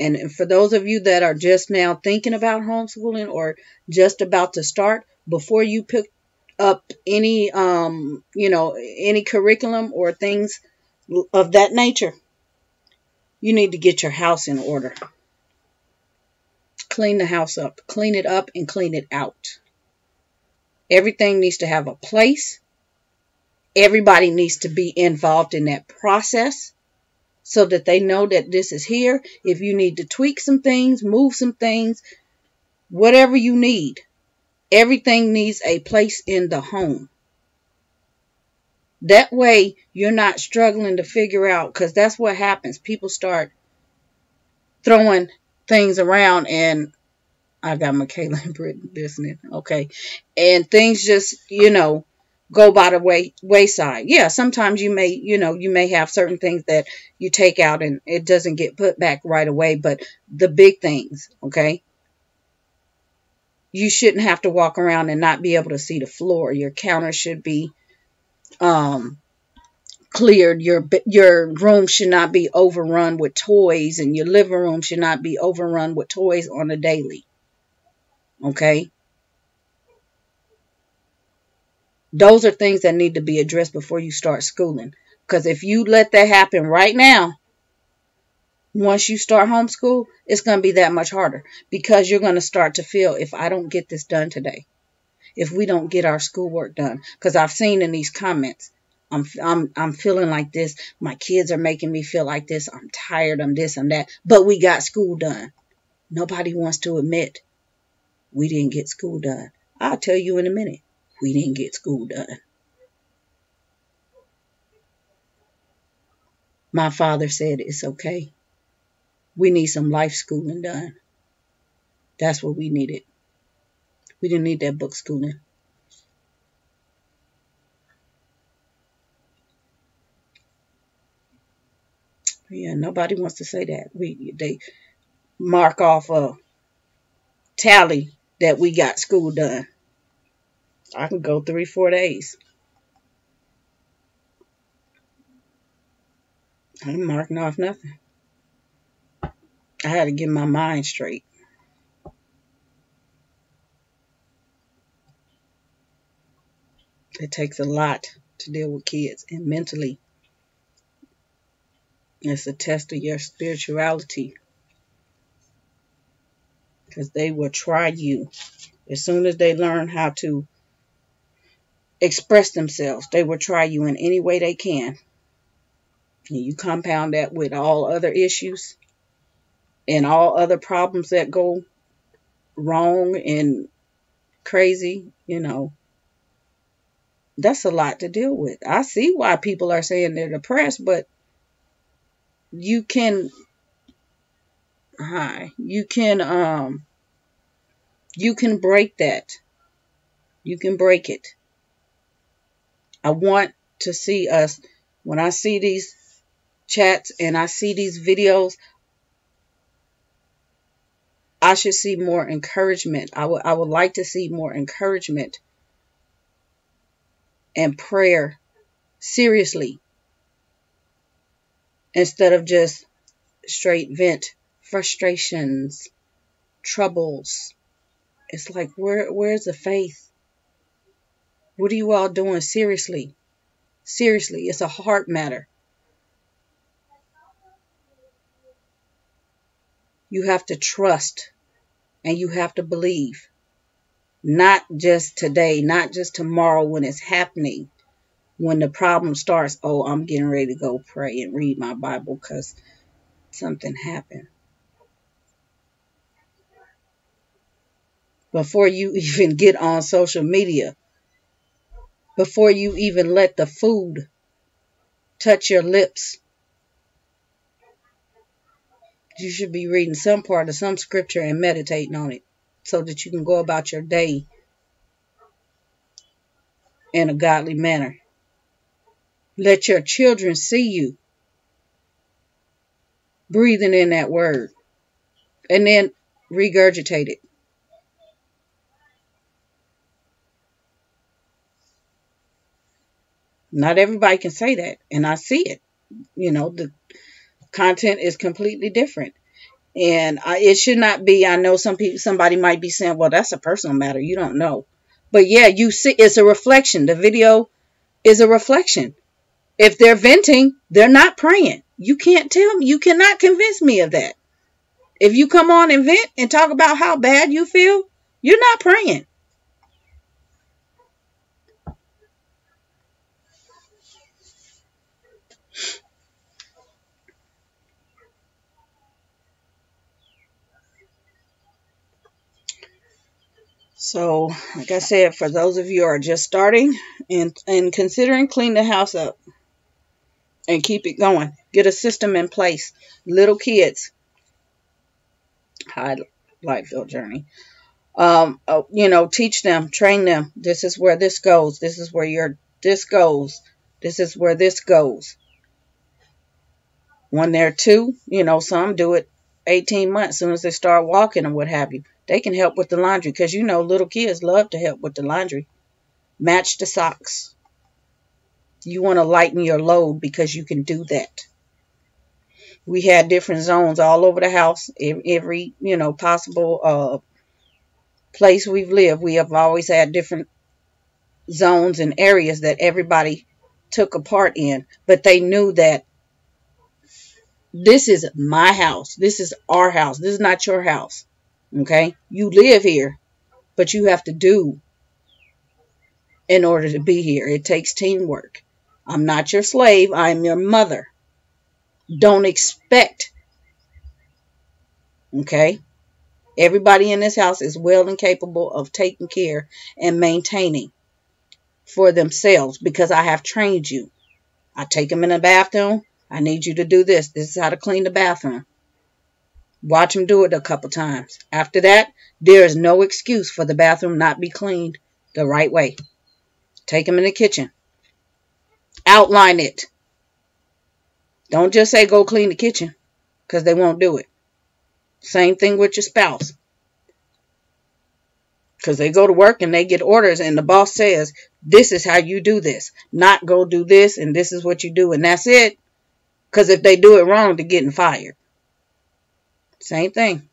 And for those of you that are just now thinking about homeschooling or just about to start, before you pick up any, any curriculum or things of that nature, you need to get your house in order. Clean the house up. Clean it up and clean it out. Everything needs to have a place. Everybody needs to be involved in that process so that they know that this is here. If you need to tweak some things, move some things, whatever you need, everything needs a place in the home. That way you're not struggling to figure out, because that's what happens. People start throwing things around, and I got Michaela and Brittany listening. Okay. And things just, go by the wayside. Yeah, sometimes you may have certain things that you take out and it doesn't get put back right away, but the big things, okay? You shouldn't have to walk around and not be able to see the floor. Your counter should be cleared. Your room should not be overrun with toys, and your living room should not be overrun with toys on a daily. Okay? Those are things that need to be addressed before you start schooling. Because if you let that happen right now, once you start homeschool, it's going to be that much harder. Because you're going to start to feel, if I don't get this done today, if we don't get our schoolwork done. Because I've seen in these comments, I'm feeling like this. My kids are making me feel like this. I'm tired. I'm this, I'm that. But we got school done. Nobody wants to admit we didn't get school done. I'll tell you in a minute. We didn't get school done. My father said it's okay. We need some life schooling done. That's what we needed. We didn't need that book schooling. Yeah, nobody wants to say that. They mark off a tally that we got school done. I can go 3-4 days. I'm marking off nothing. I had to get my mind straight. It takes a lot to deal with kids, and mentally, it's a test of your spirituality, because they will try you. As soon as they learn how to express themselves, they will try you in any way they can. And you compound that with all other issues and all other problems that go wrong and crazy, that's a lot to deal with. I see why people are saying they're depressed, but you can break that. You can break it. I want to see us, when I see these chats and I see these videos, I should see more encouragement. I would like to see more encouragement and prayer, seriously, instead of just straight vent, frustrations, troubles. It's like, where's the faith? What are you all doing? Seriously, it's a heart matter. You have to trust and you have to believe. Not just today, not just tomorrow when it's happening. When the problem starts, oh, I'm getting ready to go pray and read my Bible because something happened. Before you even get on social media, before you even let the food touch your lips, you should be reading some part of some scripture and meditating on it so that you can go about your day in a godly manner. Let your children see you. breathing in that word, and then regurgitate it. Not everybody can say that, and I see it. The content is completely different. And it should not be. I know somebody might be saying, well, that's a personal matter. You don't know. But yeah, you see, it's a reflection. The video is a reflection. If they're venting, they're not praying. You can't tell me. You cannot convince me of that. If you come on and vent and talk about how bad you feel, you're not praying. So, like I said, for those of you who are just starting and considering, clean the house up and keep it going. Get a system in place. Little kids, high life journey. Teach them, train them. This is where this goes. This is where this goes. This is where this goes. When they're 2, some do it 18 months, as soon as they start walking or what have you. They can help with the laundry because, little kids love to help with the laundry. Match the socks. You want to lighten your load because you can do that. We had different zones all over the house. Every, possible place we've lived, we have always had different zones and areas that everybody took a part in. But they knew that this is my house. This is our house. This is not your house. Okay? You live here, but you have to do in order to be here. It takes teamwork. I'm not your slave. I am your mother. Don't expect. Okay? Everybody in this house is well and capable of taking care and maintaining for themselves because I have trained you. I take them in the bathroom. I need you to do this. This is how to clean the bathroom. Watch them do it a couple times. After that, there is no excuse for the bathroom not be cleaned the right way. Take them in the kitchen. Outline it. Don't just say go clean the kitchen because they won't do it. Same thing with your spouse. Because they go to work and they get orders and the boss says, this is how you do this. Not go do this and this is what you do and that's it. Because if they do it wrong, they're getting fired. Same thing.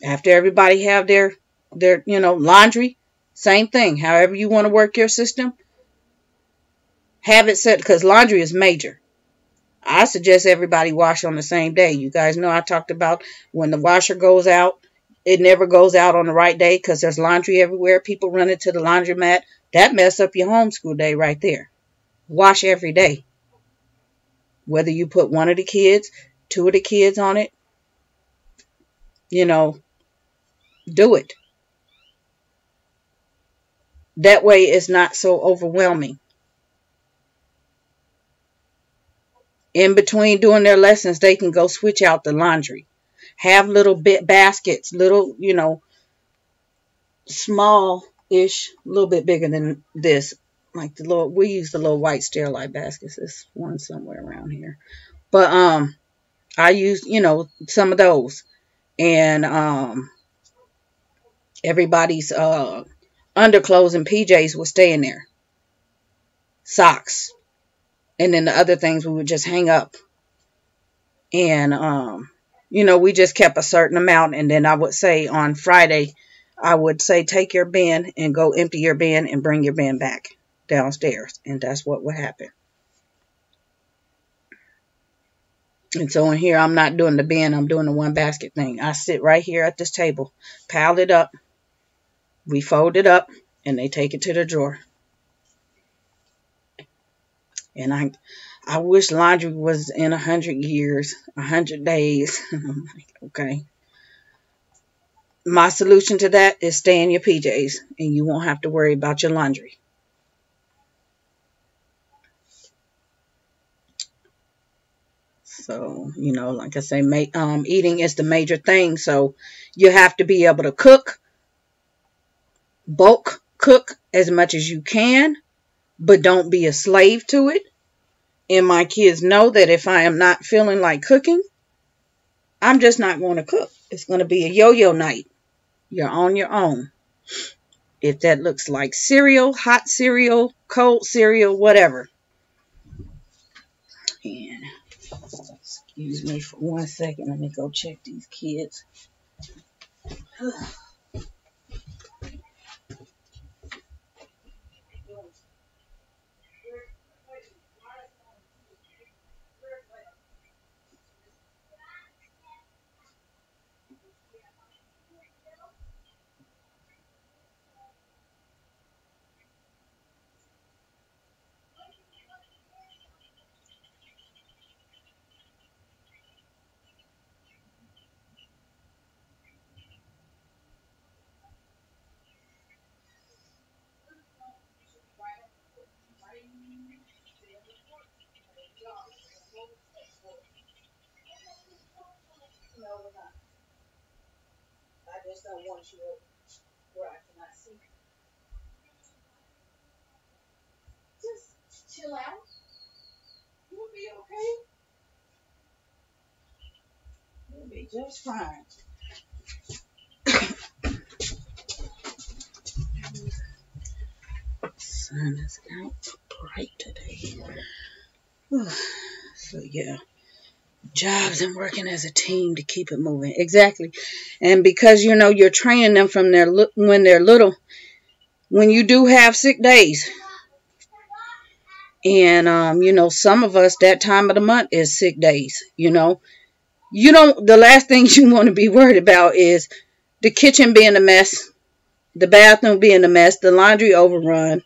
After everybody have their laundry, same thing. However you want to work your system, have it set because laundry is major. I suggest everybody wash on the same day. You guys know I talked about when the washer goes out, it never goes out on the right day because there's laundry everywhere. People run into the laundromat. That mess up your homeschool day right there. Wash every day. Whether you put one of the kids, 2 of the kids on it, do it. That way it's not so overwhelming. In between doing their lessons, they can go switch out the laundry. Have little baskets, little, small-ish, a little bit bigger than this. Like we use the little white Sterilite baskets. There's one somewhere around here. But I use, some of those. And everybody's underclothes and PJs will stay in there. Socks. And then the other things we would just hang up. And, we just kept a certain amount. And then I would say on Friday, I would say take your bin and go empty your bin and bring your bin back downstairs. And that's what would happen. And so in here, I'm not doing the bin. I'm doing the one basket thing. I sit right here at this table, pile it up. We fold it up and they take it to the drawer. And I wish laundry was in 100 years, 100 days. I'm like, okay. My solution to that is stay in your PJs and you won't have to worry about your laundry. So, like I say, eating is the major thing. So you have to be able to cook, bulk cook as much as you can, but don't be a slave to it. And my kids know that if I am not feeling like cooking, I'm just not going to cook. It's going to be a yo-yo night. You're on your own. If that looks like cereal, hot cereal, cold cereal, whatever. And excuse me for 1 second. Let me go check these kids. I just don't want you where I cannot see. Just chill out. You'll be okay. You'll be just fine. Sun is out bright today. So yeah, jobs and working as a team to keep it moving. Exactly. And because you're training them from when they're little, when you do have sick days. And some of us, that time of the month is sick days. The last thing you want to be worried about is the kitchen being a mess, the bathroom being a mess, the laundry overrun.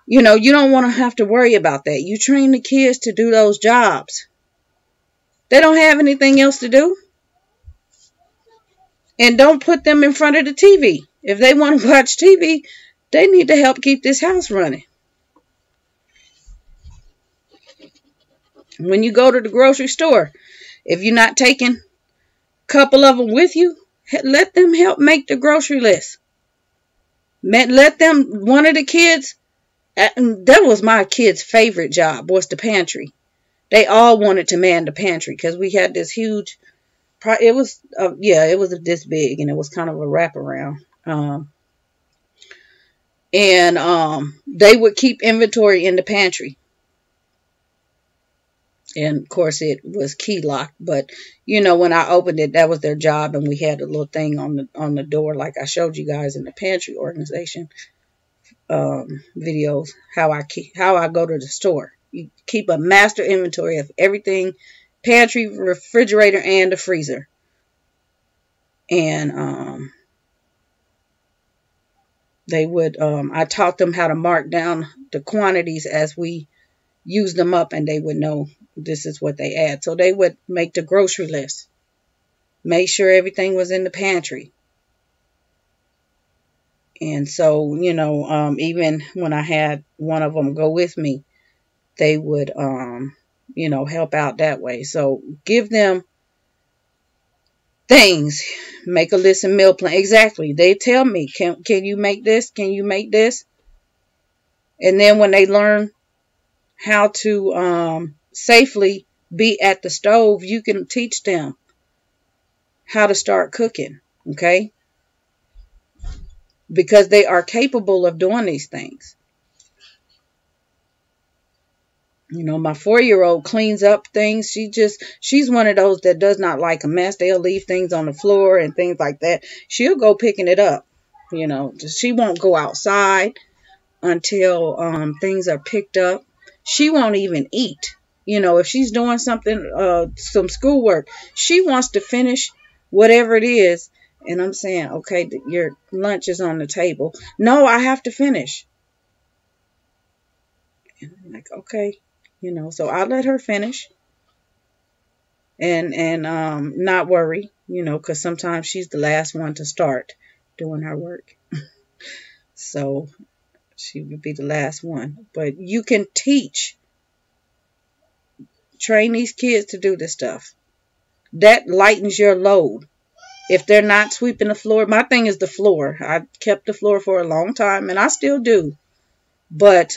You don't want to have to worry about that. You train the kids to do those jobs. They don't have anything else to do. And don't put them in front of the TV. If they want to watch TV, they need to help keep this house running. When you go to the grocery store, if you're not taking a couple of them with you, let them help make the grocery list. Let them, one of the kids, that was my kid's favorite job, was the pantry. They all wanted to man the pantry because we had this huge, it was this big, and it was kind of a wraparound. They would keep inventory in the pantry. And of course it was key locked, but when I opened it, that was their job, and we had a little thing on the door, like I showed you guys in the pantry organization videos, how I go to the store. You keep a master inventory of everything, pantry, refrigerator, and the freezer. And they would I taught them how to mark down the quantities as we use them up, and they would know this is what they add. So they would make the grocery list, make sure everything was in the pantry. And so, even when I had one of them go with me, they would, help out that way. So give them things, make a list and meal plan. Exactly. They tell me, can you make this? Can you make this? And then when they learn how to safely be at the stove, you can teach them how to start cooking, okay? Because they are capable of doing these things. My 4-year-old cleans up things. She's one of those that does not like a mess. They'll leave things on the floor and things like that. She'll go picking it up. She won't go outside until things are picked up. She won't even eat. If she's doing something, some schoolwork, she wants to finish whatever it is. And I'm saying, okay, your lunch is on the table. No, I have to finish. And I'm like, okay, so I let her finish and not worry, because sometimes she's the last one to start doing her work. So she would be the last one. But you can train these kids to do this stuff. That lightens your load. If they're not sweeping the floor, my thing is the floor. I kept the floor for a long time, and I still do. But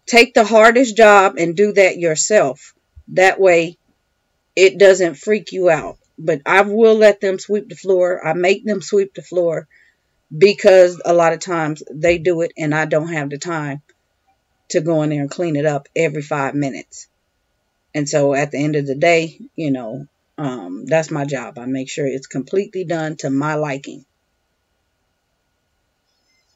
take the hardest job and do that yourself. That way it doesn't freak you out. But I will let them sweep the floor. I make them sweep the floor because a lot of times they do it and I don't have the time to go in there and clean it up every 5 minutes. And so at the end of the day, that's my job. I make sure it's completely done to my liking.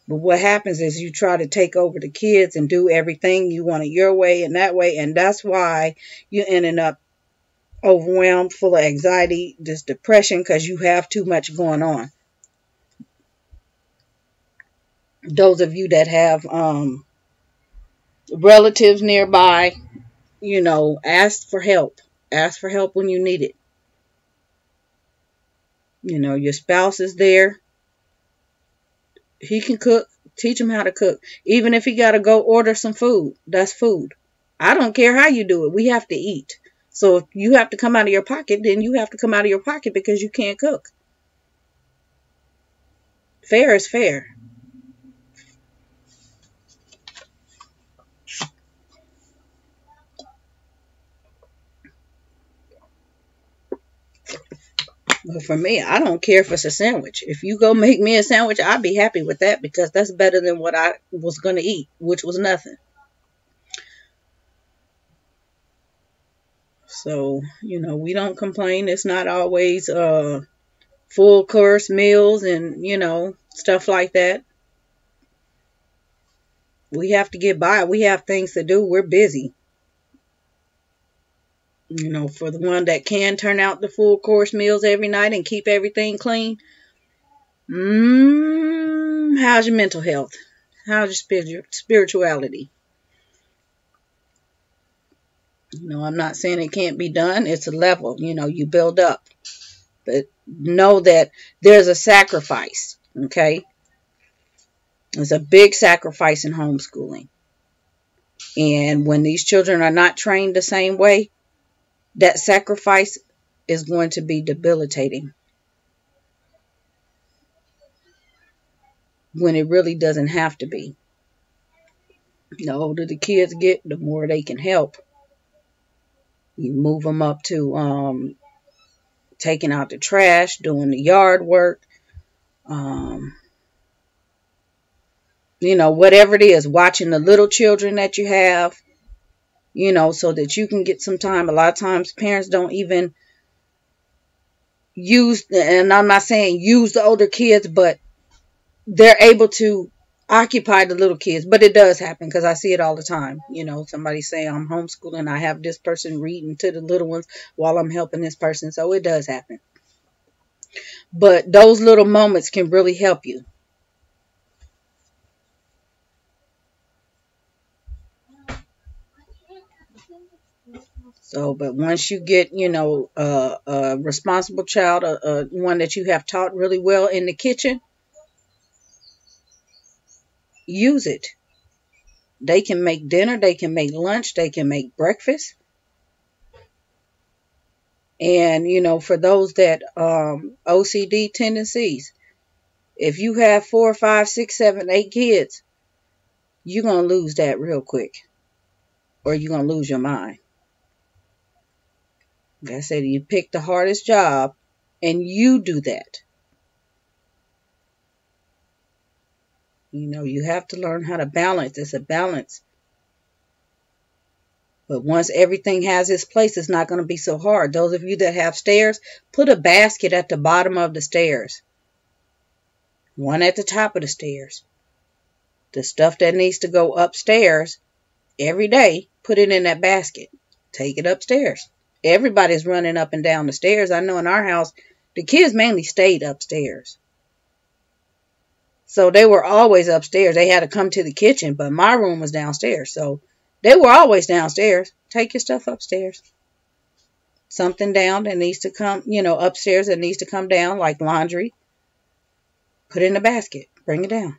But what happens is you try to take over the kids and do everything. You want it your way and that way. And that's why you're ending up overwhelmed, full of anxiety, this depression, because you have too much going on. Those of you that have relatives nearby, ask for help. Ask for help when you need it. Your spouse is there. He can cook. Teach him how to cook. Even if he got to go order some food, that's food. I don't care how you do it. We have to eat. So if you have to come out of your pocket, then you have to come out of your pocket because you can't cook. Fair is fair. But for me, I don't care if it's a sandwich. If you go make me a sandwich, I'd be happy with that because that's better than what I was going to eat, which was nothing. So, we don't complain. It's not always full course meals and, stuff like that. We have to get by. We have things to do. We're busy. For the one that can turn out the full course meals every night and keep everything clean. How's your mental health? How's your spirituality? I'm not saying it can't be done. It's a level, you build up. But know that there's a sacrifice, okay? There's a big sacrifice in homeschooling. And when these children are not trained the same way, that sacrifice is going to be debilitating. When it really doesn't have to be. The older the kids get, the more they can help. You move them up to taking out the trash, doing the yard work, whatever it is, watching the little children that you have, so that you can get some time. A lot of times parents don't even use, and I'm not saying use the older kids, but they're able to occupy the little kids. But it does happen because I see it all the time. Somebody say I'm homeschooling. I have this person reading to the little ones while I'm helping this person. So it does happen. But those little moments can really help you. So, but once you get, a responsible child, one that you have taught really well in the kitchen, use it. They can make dinner, they can make lunch, they can make breakfast. And, for those that OCD tendencies, if you have 4, 5, 6, 7, 8 kids, you're going to lose that real quick. Or you're going to lose your mind. Like I said, you pick the hardest job and you do that. You have to learn how to balance. It's a balance. But once everything has its place, it's not going to be so hard. Those of you that have stairs, put a basket at the bottom of the stairs. One at the top of the stairs. The stuff that needs to go upstairs every day, put it in that basket. Take it upstairs. Everybody's running up and down the stairs. I know in our house, the kids mainly stayed upstairs. So they were always upstairs. They had to come to the kitchen, but my room was downstairs. So they were always downstairs. Take your stuff upstairs. Something down that needs to come, upstairs that needs to come down, like laundry. Put it in a basket. Bring it down.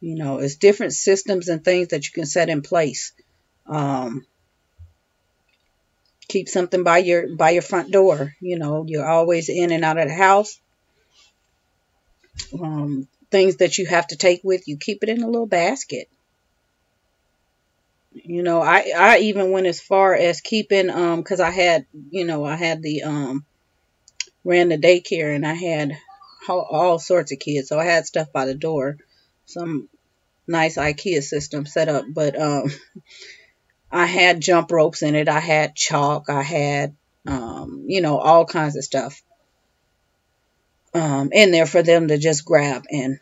It's different systems and things that you can set in place. Keep something by your front door. You're always in and out of the house. things that you have to take with you, keep it in a little basket. You know, I even went as far as keeping, because I had, I had ran the daycare, and I had all sorts of kids. So I had stuff by the door, some nice IKEA system set up, but I had jump ropes in it. I had chalk. I had, all kinds of stuff in there for them to just grab and,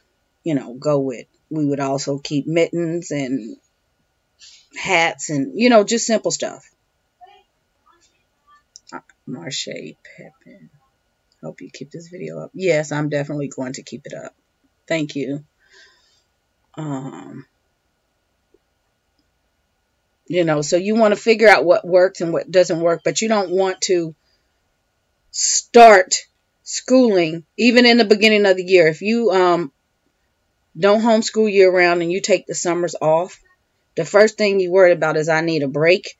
go with. We would also keep mittens and hats and, just simple stuff. Marche Pepin. Hope you keep this video up. Yes, I'm definitely going to keep it up. Thank you. So you want to figure out what works and what doesn't work, but you don't want to start schooling even in the beginning of the year. If you don't homeschool year round and you take the summers off, the first thing you worry about is, I need a break.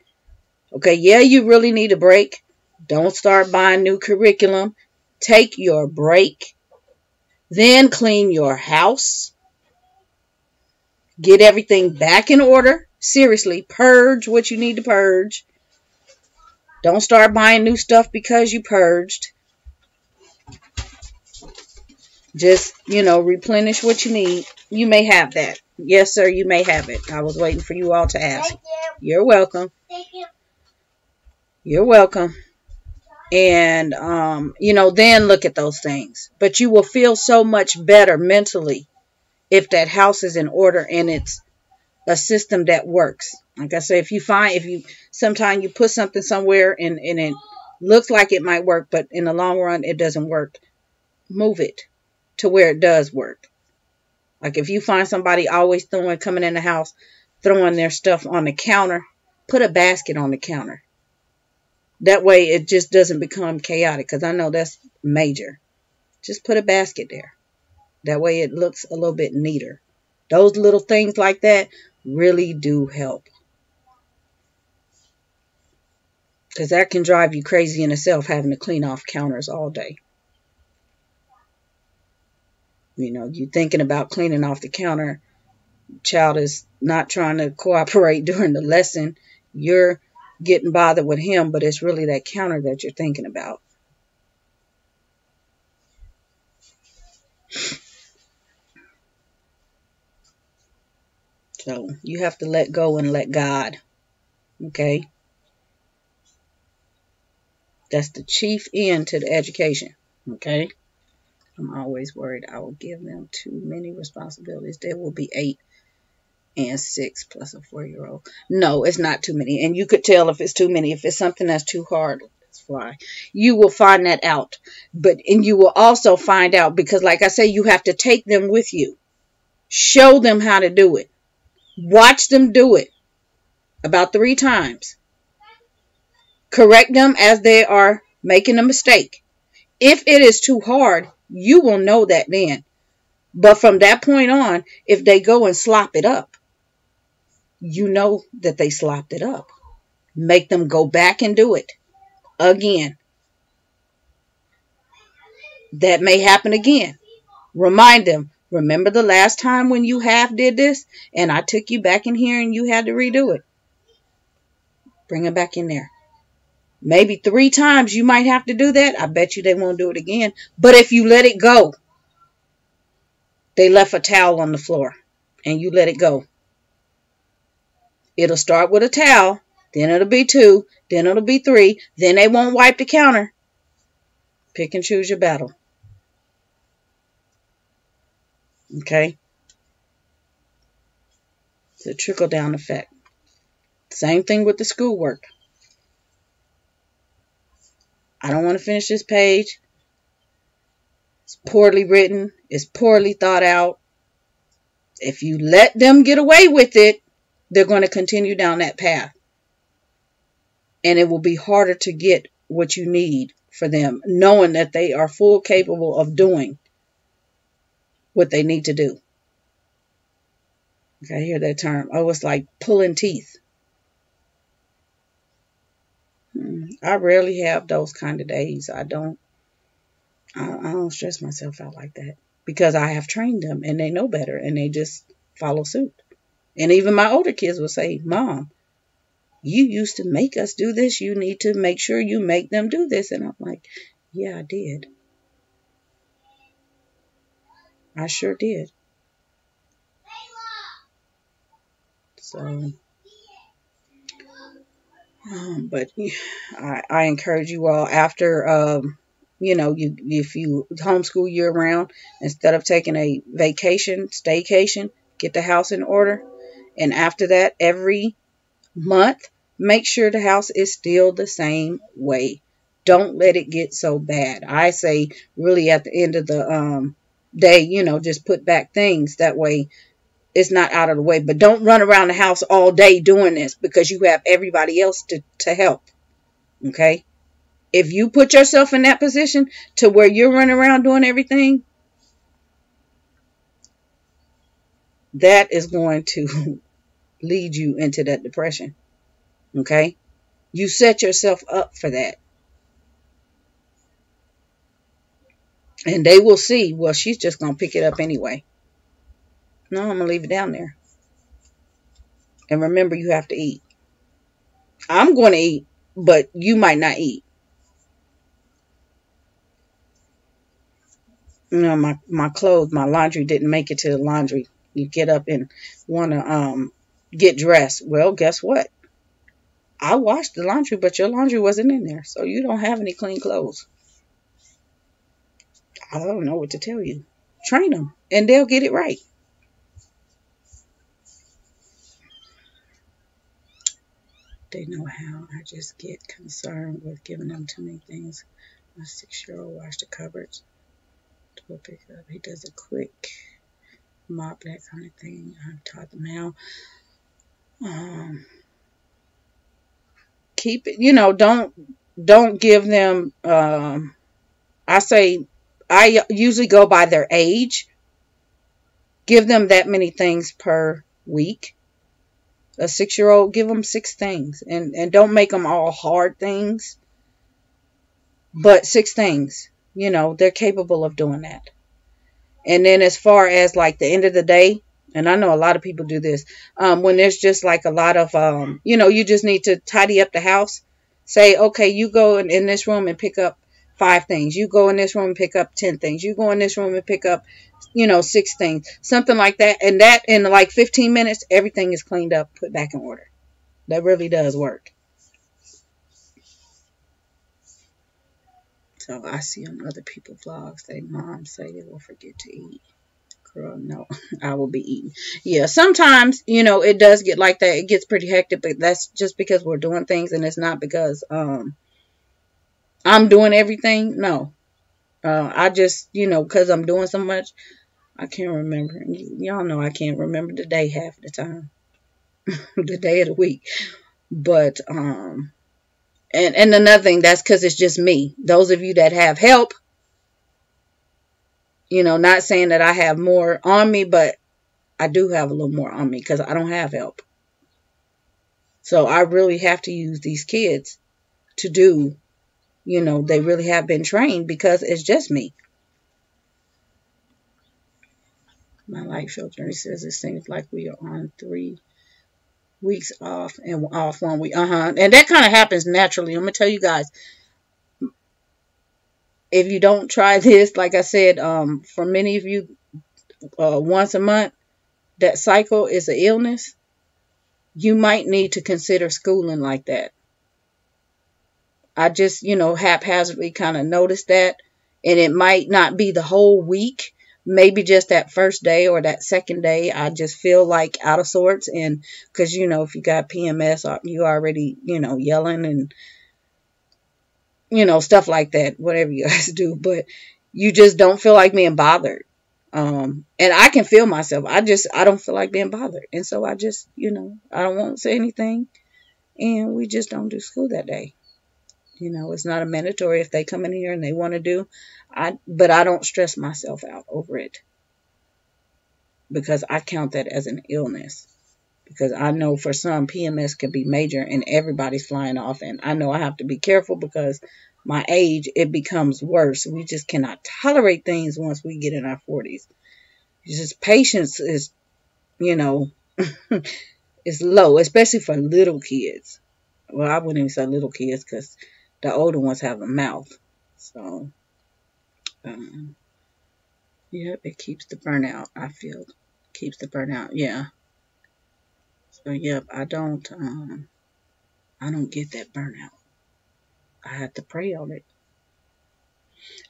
Okay, yeah, you really need a break. Don't start buying new curriculum. Take your break. Then clean your house. Get everything back in order. Seriously, purge what you need to purge. Don't start buying new stuff because you purged. Just, replenish what you need. You may have that. Yes, sir, you may have it. I was waiting for you all to ask. Thank you. You're welcome. Thank you. You're welcome. And, then look at those things. But you will feel so much better mentally if that house is in order and it's a system that works. Like I say, if you sometimes you put something somewhere and it looks like it might work, but in the long run it doesn't work, move it to where it does work. Like if you find somebody always coming in the house, throwing their stuff on the counter, put a basket on the counter. That way it just doesn't become chaotic, because I know that's major. Just put a basket there. That way it looks a little bit neater. Those little things like that really do help. Because that can drive you crazy in itself, having to clean off counters all day. You thinking about cleaning off the counter. Child is not trying to cooperate during the lesson. You're getting bothered with him, but it's really that counter that you're thinking about. So you have to let go and let God. Okay? That's the chief end to the education. Okay? I'm always worried I will give them too many responsibilities. There will be 8 and 6 plus a 4-year-old. No, it's not too many. And you could tell if it's too many. If it's something that's too hard, let's fly. You will find that out. And you will also find out, because like I say, you have to take them with you. Show them how to do it. Watch them do it about 3 times. Correct them as they are making a mistake. If it is too hard, you will know that then. But from that point on, if they go and slop it up, you know that they slopped it up. Make them go back and do it again. That may happen again. Remind them, remember the last time when you half did this and I took you back in here and you had to redo it? Bring them back in there. Maybe 3 times you might have to do that. I bet you they won't do it again. But if you let it go, they left a towel on the floor and you let it go. It'll start with a towel, then it'll be 2, then it'll be 3, then they won't wipe the counter. Pick and choose your battle. Okay? It's a trickle-down effect. Same thing with the schoolwork. I don't want to finish this page. It's poorly written. It's poorly thought out. If you let them get away with it, they're going to continue down that path. And it will be harder to get what you need for them, knowing that they are full capable of doing what they need to do. Okay, I hear that term. Oh, it's like pulling teeth. I rarely have those kind of days. I don't stress myself out like that. because I have trained them and they know better and they just follow suit. And even my older kids will say, Mom, you used to make us do this. You need to make sure you make them do this. And I'm like, yeah, I did. I sure did. So, but I encourage you all after, if you homeschool year round, instead of taking a vacation, staycation, get the house in order. And after that, every month, make sure the house is still the same way. Don't let it get so bad. I say really at the end of the day, just put back things. That way it's not out of the way. But don't run around the house all day doing this because you have everybody else to help. Okay? If you put yourself in that position to where you're running around doing everything, that is going to lead you into that depression. Okay? You set yourself up for that. And they will see, well, she's just going to pick it up anyway. No, I'm going to leave it down there. And remember, you have to eat. I'm going to eat, but you might not eat. My clothes, my laundry didn't make it to the laundry. You get up and want to get dressed. Well, guess what? I washed the laundry, but your laundry wasn't in there. So you don't have any clean clothes. I don't know what to tell you. Train them, and they'll get it right. They know how. I just get concerned with giving them too many things. My 6-year-old washed the cupboards. Pick up. He does a quick mop, that kind of thing. I've taught them how. Keep it. Don't give them. I usually go by their age. Give them that many things per week. A 6-year-old, give them 6 things. And don't make them all hard things. But 6 things. They're capable of doing that. And then as far as like the end of the day, and I know a lot of people do this, when there's just like a lot of, you just need to tidy up the house. Say, okay, you go in this room and pick up 5 things. You go in this room and pick up 10 things. You go in this room and pick up, 6 things. Something like that. And that in like 15 minutes, everything is cleaned up, put back in order. That really does work. So I see on other people's vlogs, they moms say they will forget to eat. Girl, no, I will be eating. Yeah, sometimes, it does get like that. It gets pretty hectic, but that's just because we're doing things, and it's not because I'm doing everything. No. I just, because I'm doing so much, I can't remember. Y'all know I can't remember the day half the time. The day of the week. But, and another thing, that's because it's just me. Those of you that have help, not saying that I have more on me, but I do have a little more on me because I don't have help. So I really have to use these kids to do, they really have been trained because it's just me. My light filter says it seems like we are on 3 weeks off and off 1 week. And that kind of happens naturally. I'm going to tell you guys, if you don't try this, like I said, for many of you, once a month, that cycle is an illness. You might need to consider schooling like that. I just, haphazardly kind of noticed that. And it might not be the whole week. Maybe just that first day or that second day, I just feel like out of sorts. And because, if you got PMS, you already, yelling and, stuff like that, whatever you guys do. But you just don't feel like being bothered. And I can feel myself. I don't feel like being bothered. And so I just, I don't want to say anything. And we just don't do school that day. It's not a mandatory if they come in here and they want to do. But I don't stress myself out over it. Because I count that as an illness. Because I know for some, PMS can be major and everybody's flying off. And I know I have to be careful because my age, it becomes worse. We just cannot tolerate things once we get in our 40s. It's just patience is, you know, is low, especially for little kids. Well, I wouldn't even say little kids because the older ones have a mouth. So, um, yep, it keeps the burnout, I feel. Keeps the burnout, yeah. So, yep, I don't get that burnout. I have to pray on it.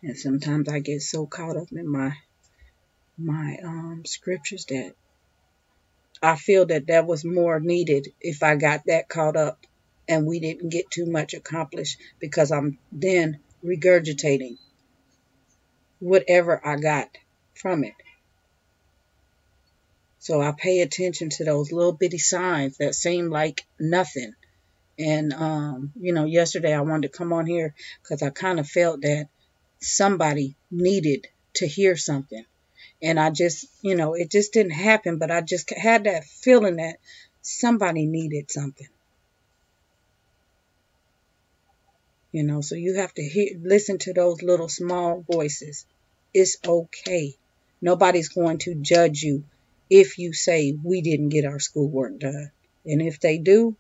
And sometimes I get so caught up in my scriptures that I feel that was more needed if I got that caught up and we didn't get too much accomplished, because I'm then regurgitating whatever I got from it. So I pay attention to those little bitty signs that seem like nothing. And, yesterday I wanted to come on here because I kind of felt that somebody needed to hear something. And I just, it just didn't happen, but I just had that feeling that somebody needed something. So you have to listen to those little small voices. It's okay. Nobody's going to judge you if you say we didn't get our schoolwork done. And if they do,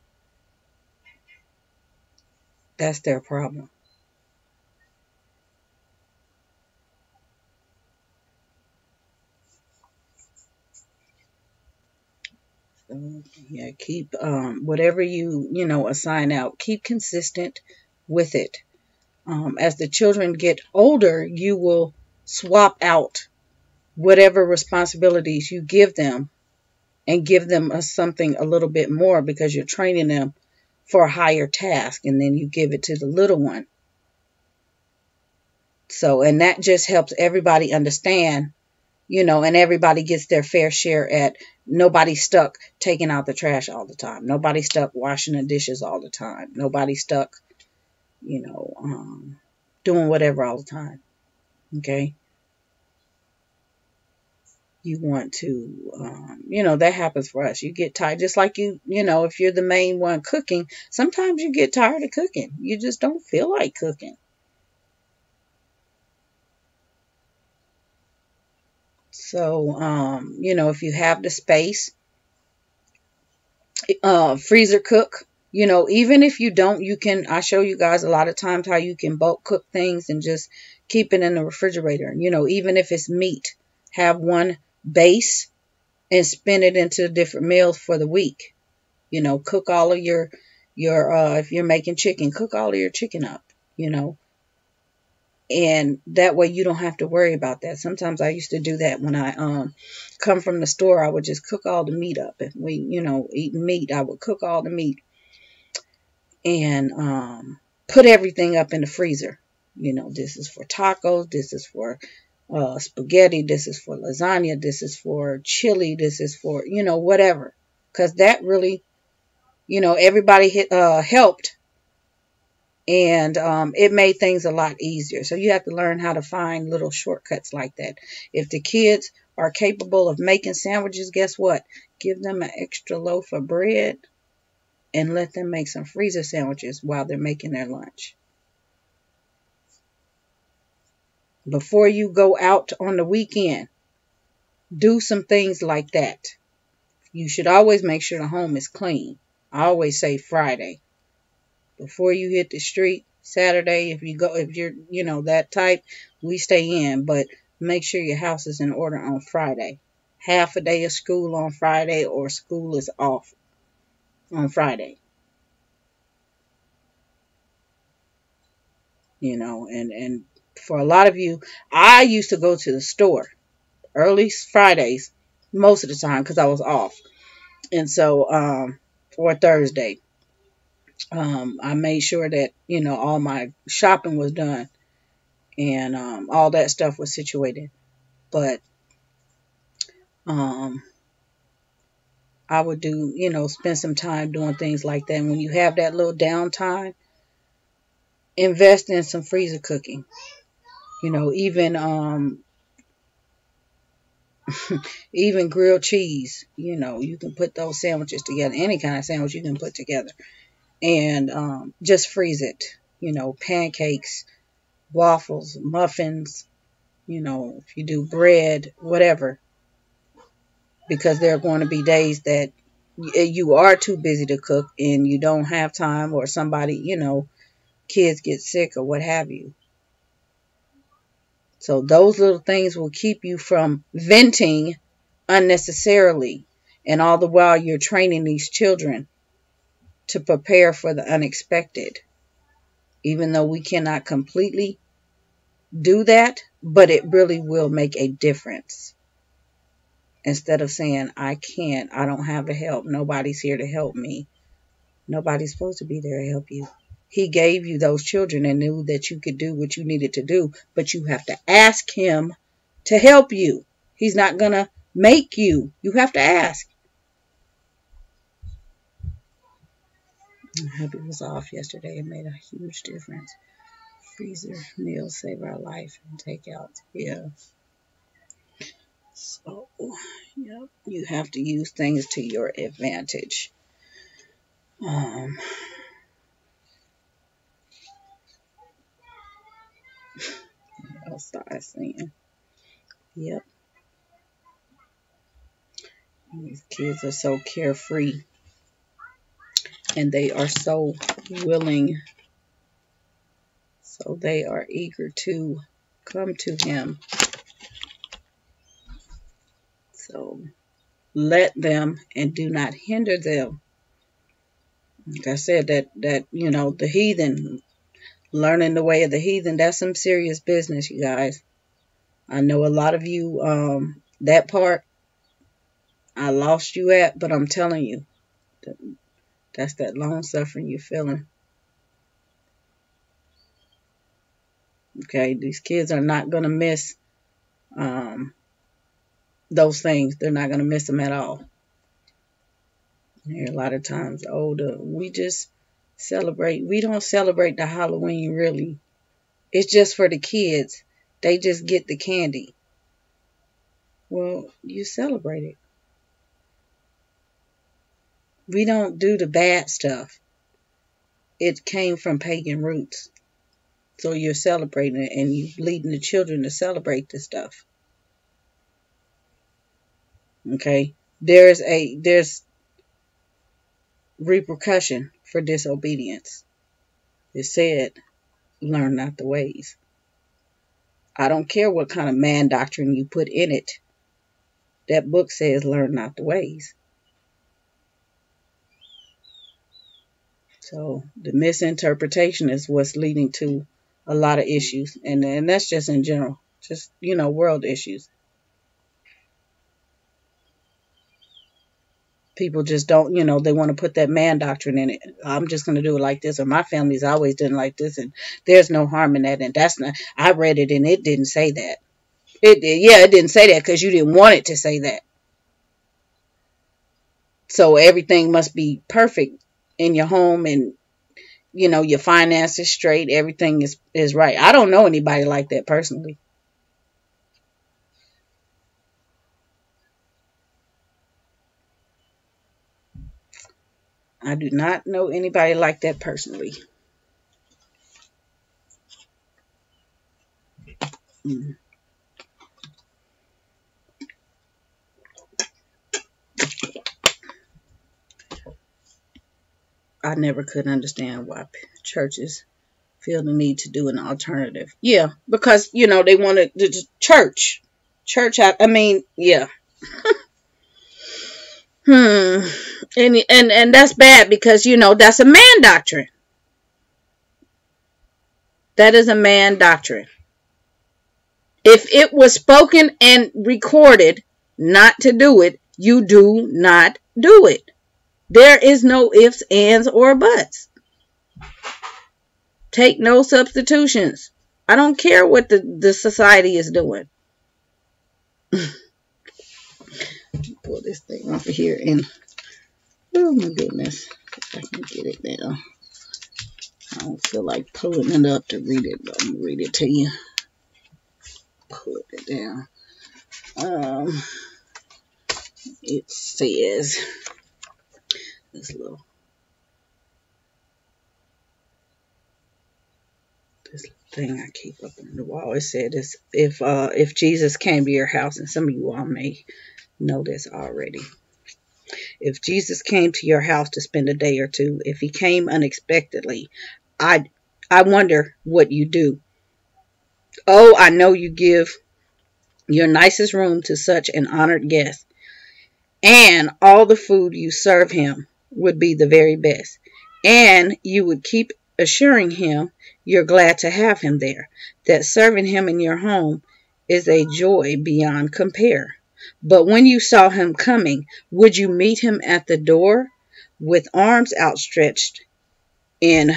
that's their problem. So, yeah, keep whatever you assign out, keep consistent with it. As the children get older, you will swap out whatever responsibilities you give them and give them something a little bit more, because you're training them for a higher task, and then you give it to the little one. So, and that just helps everybody understand, and everybody gets their fair share at nobody stuck taking out the trash all the time. Nobody stuck washing the dishes all the time. Nobody stuck, doing whatever all the time. Okay. You want to, that happens for us. You get tired, just like if you're the main one cooking, sometimes you get tired of cooking. You just don't feel like cooking. So, if you have the space, freezer cook, even if you don't, I show you guys a lot of times how you can bulk cook things and just keep it in the refrigerator. Even if it's meat, have one base and spin it into different meals for the week. Cook all of your if you're making chicken, cook all of your chicken up, and that way you don't have to worry about that. Sometimes I used to do that when I come from the store. I would just cook all the meat up. If we, eat meat, I would cook all the meat and put everything up in the freezer. This is for tacos, this is for spaghetti, this is for lasagna, this is for chili, this is for, whatever. Because that really, everybody helped. And it made things a lot easier. So you have to learn how to find little shortcuts like that. If the kids are capable of making sandwiches, guess what? Give them an extra loaf of bread and let them make some freezer sandwiches while they're making their lunch. Before you go out on the weekend, do some things like that. You should always make sure the home is clean. I always say Friday. Before you hit the street, Saturday, if you're, that type, we stay in. But make sure your house is in order on Friday. Half a day of school on Friday, or school is off on Friday. And for a lot of you, I used to go to the store early Fridays most of the time because I was off. And so, or Thursday. I made sure that, all my shopping was done and all that stuff was situated. But I would do, spend some time doing things like that. And when you have that little downtime, invest in some freezer cooking. Even even grilled cheese, you can put those sandwiches together. Any kind of sandwich you can put together. And just freeze it. pancakes, waffles, muffins, if you do bread, whatever. Because there are going to be days that you are too busy to cook and you don't have time, or somebody, kids get sick or what have you. So those little things will keep you from venting unnecessarily. And all the while you're training these children to prepare for the unexpected. Even though we cannot completely do that, but it really will make a difference. Instead of saying, I can't, I don't have the help, nobody's here to help me. Nobody's supposed to be there to help you. He gave you those children and knew that you could do what you needed to do, but you have to ask him to help you. He's not going to make you. You have to ask. I'm happy it was off yesterday. It made a huge difference. Freezer meals save our life and takeout. Yeah. So, yep, you have to use things to your advantage. I'll start saying, yep. These kids are so carefree, and they are so willing. So they are eager to come to him. So let them and do not hinder them. Like I said, that the heathen, learning the way of the heathen, that's some serious business, you guys. I know a lot of you, that part, I lost you at, but I'm telling you, that's that long suffering you're feeling. Okay, these kids are not going to miss those things. They're not going to miss them at all. A lot of times, we just celebrate. We don't celebrate the Halloween, really. It's just for the kids. They just get the candy. Well, you celebrate it. We don't do the bad stuff. It came from pagan roots. So you're celebrating it, and you're leading the children to celebrate this stuff. Okay? There's repercussion for disobedience. It said, learn not the ways. I don't care what kind of man doctrine you put in it. That book says, learn not the ways. So the misinterpretation is what's leading to a lot of issues. And that's just in general. Just, world issues. People just don't, they want to put that man doctrine in it. I'm just going to do it like this, or my family's always done like this, and there's no harm in that. And that's not, I read it and it didn't say that. It didn't say that because you didn't want it to say that. So everything must be perfect in your home, and, your finances straight. Everything is right. I don't know anybody like that personally. I do not know anybody like that personally. I never could understand why churches feel the need to do an alternative. Yeah, because, they want to church. I mean, yeah. And that's bad because, that's a man doctrine. That is a man doctrine. If it was spoken and recorded not to do it, you do not do it. There is no ifs, ands, or buts. Take no substitutions. I don't care what the society is doing. Pull this thing off of here and, oh my goodness, if I can get it down. I don't feel like pulling it up to read it, but I'm going to read it to you. Pull it down. It says, this little, This thing I keep up on the wall. It said this, if Jesus came to your house, and some of you all may know this already. If Jesus came to your house to spend a day or two, if he came unexpectedly, I wonder what you do. Oh, I know you give your nicest room to such an honored guest, and all the food you serve him would be the very best. And you would keep assuring him you're glad to have him there, that serving him in your home is a joy beyond compare. But when you saw him coming, would you meet him at the door with arms outstretched in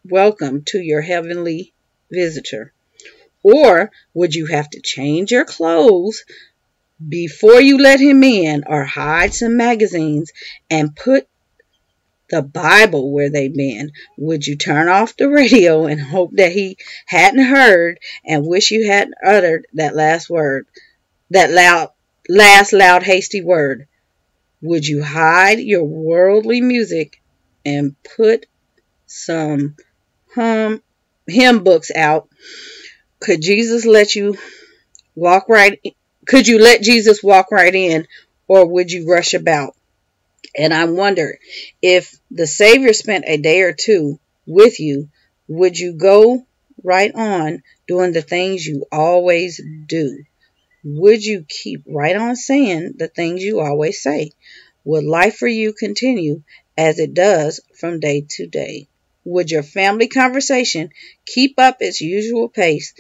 welcome to your heavenly visitor? Or would you have to change your clothes before you let him in, or hide some magazines and put the Bible where they've been? Would you turn off the radio and hope that he hadn't heard, and wish you hadn't uttered that last word, that last loud hasty word? Would you hide your worldly music and put some hymn books out? Could Jesus let you walk right Could you let Jesus walk right in, or would you rush about? And I wonder, if the Savior spent a day or two with you, would you go right on doing the things you always do? Would you keep right on saying the things you always say? Would life for you continue as it does from day to day? Would your family conversation keep up its usual pace?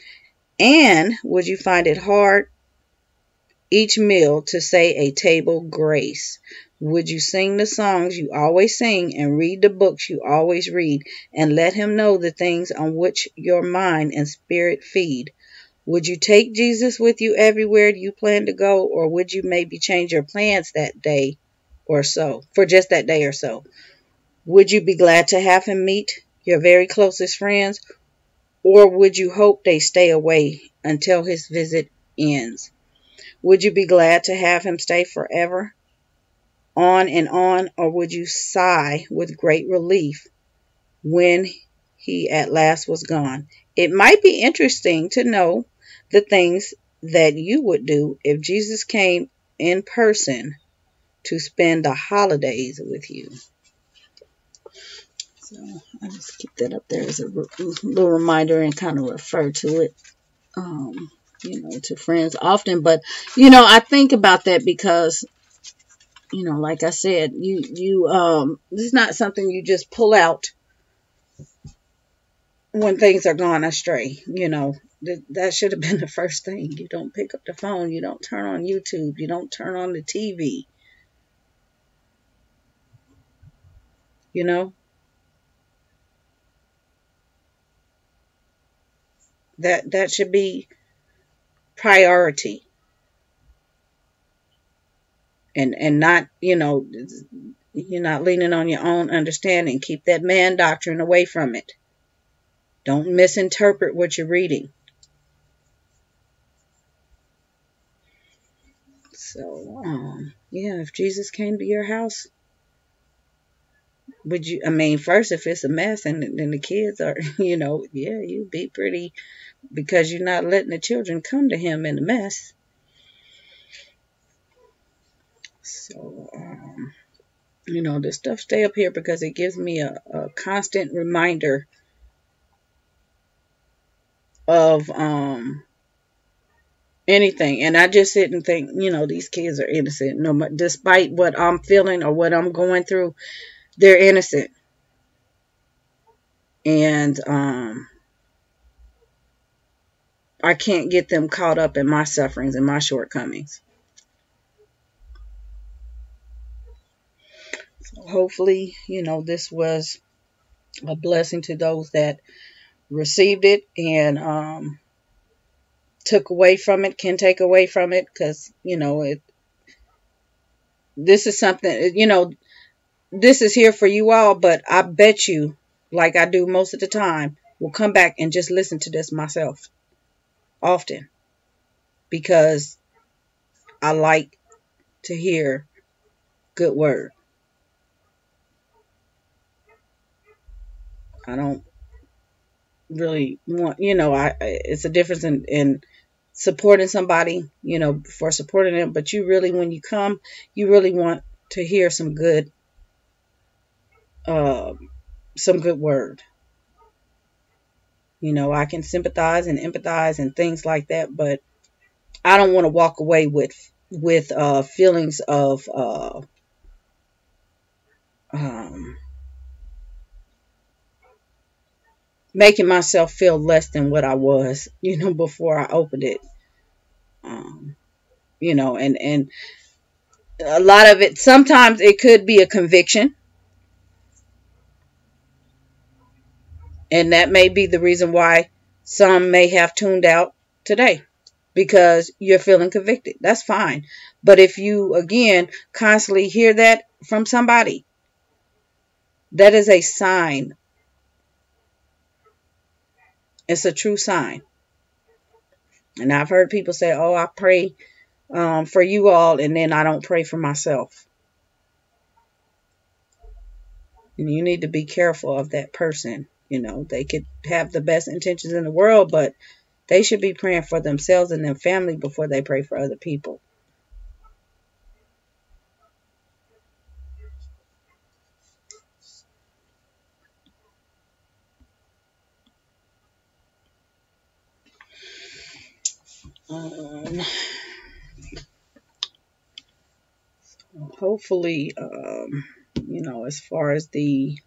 And would you find it hard each meal to say a table grace? Would you sing the songs you always sing and read the books you always read, and let him know the things on which your mind and spirit feed? Would you take Jesus with you everywhere you plan to go, or would you maybe change your plans that day or so, for just that day or so? Would you be glad to have him meet your very closest friends, or would you hope they stay away until his visit ends? Would you be glad to have him stay forever, on and on, or would you sigh with great relief when he at last was gone? It might be interesting to know the things that you would do if Jesus came in person to spend the holidays with you. So I just keep that up there as a little reminder, and kind of refer to it, to friends often. But, I think about that because, like I said, this is not something you just pull out when things are gone astray. That should have been the first thing. You don't pick up the phone. You don't turn on YouTube. You don't turn on the TV. That should be priority. And not, you're not leaning on your own understanding. Keep that man doctrine away from it. Don't misinterpret what you're reading. So, if Jesus came to your house, would you, first, if it's a mess and then the kids are, you'd be pretty, because you're not letting the children come to him in a mess. So, this stuff stay up here because it gives me a constant reminder of anything. And I just sit and think, these kids are innocent. No, despite what I'm feeling or what I'm going through, they're innocent. And I can't get them caught up in my sufferings and my shortcomings. So hopefully, this was a blessing to those that received it and took away from it, can take away from it, because, this is something, this is here for you all, but I bet you, like I do most of the time, will come back and just listen to this myself often, because I like to hear good word. I don't really want, it's a difference in supporting somebody, for supporting them. But you really, when you come, you really want to hear uh, some good word. I can sympathize and empathize and things like that, but I don't want to walk away with feelings of um, making myself feel less than what I was, before I opened it. Um, and a lot of it, sometimes it could be a conviction, and that may be the reason why some may have tuned out today, because you're feeling convicted. That's fine. But if you, again, constantly hear that from somebody, that is a sign. It's a true sign. And I've heard people say, oh, I pray for you all, and then I don't pray for myself. And you need to be careful of that person. They could have the best intentions in the world, but they should be praying for themselves and their family before they pray for other people. Hopefully, as far as the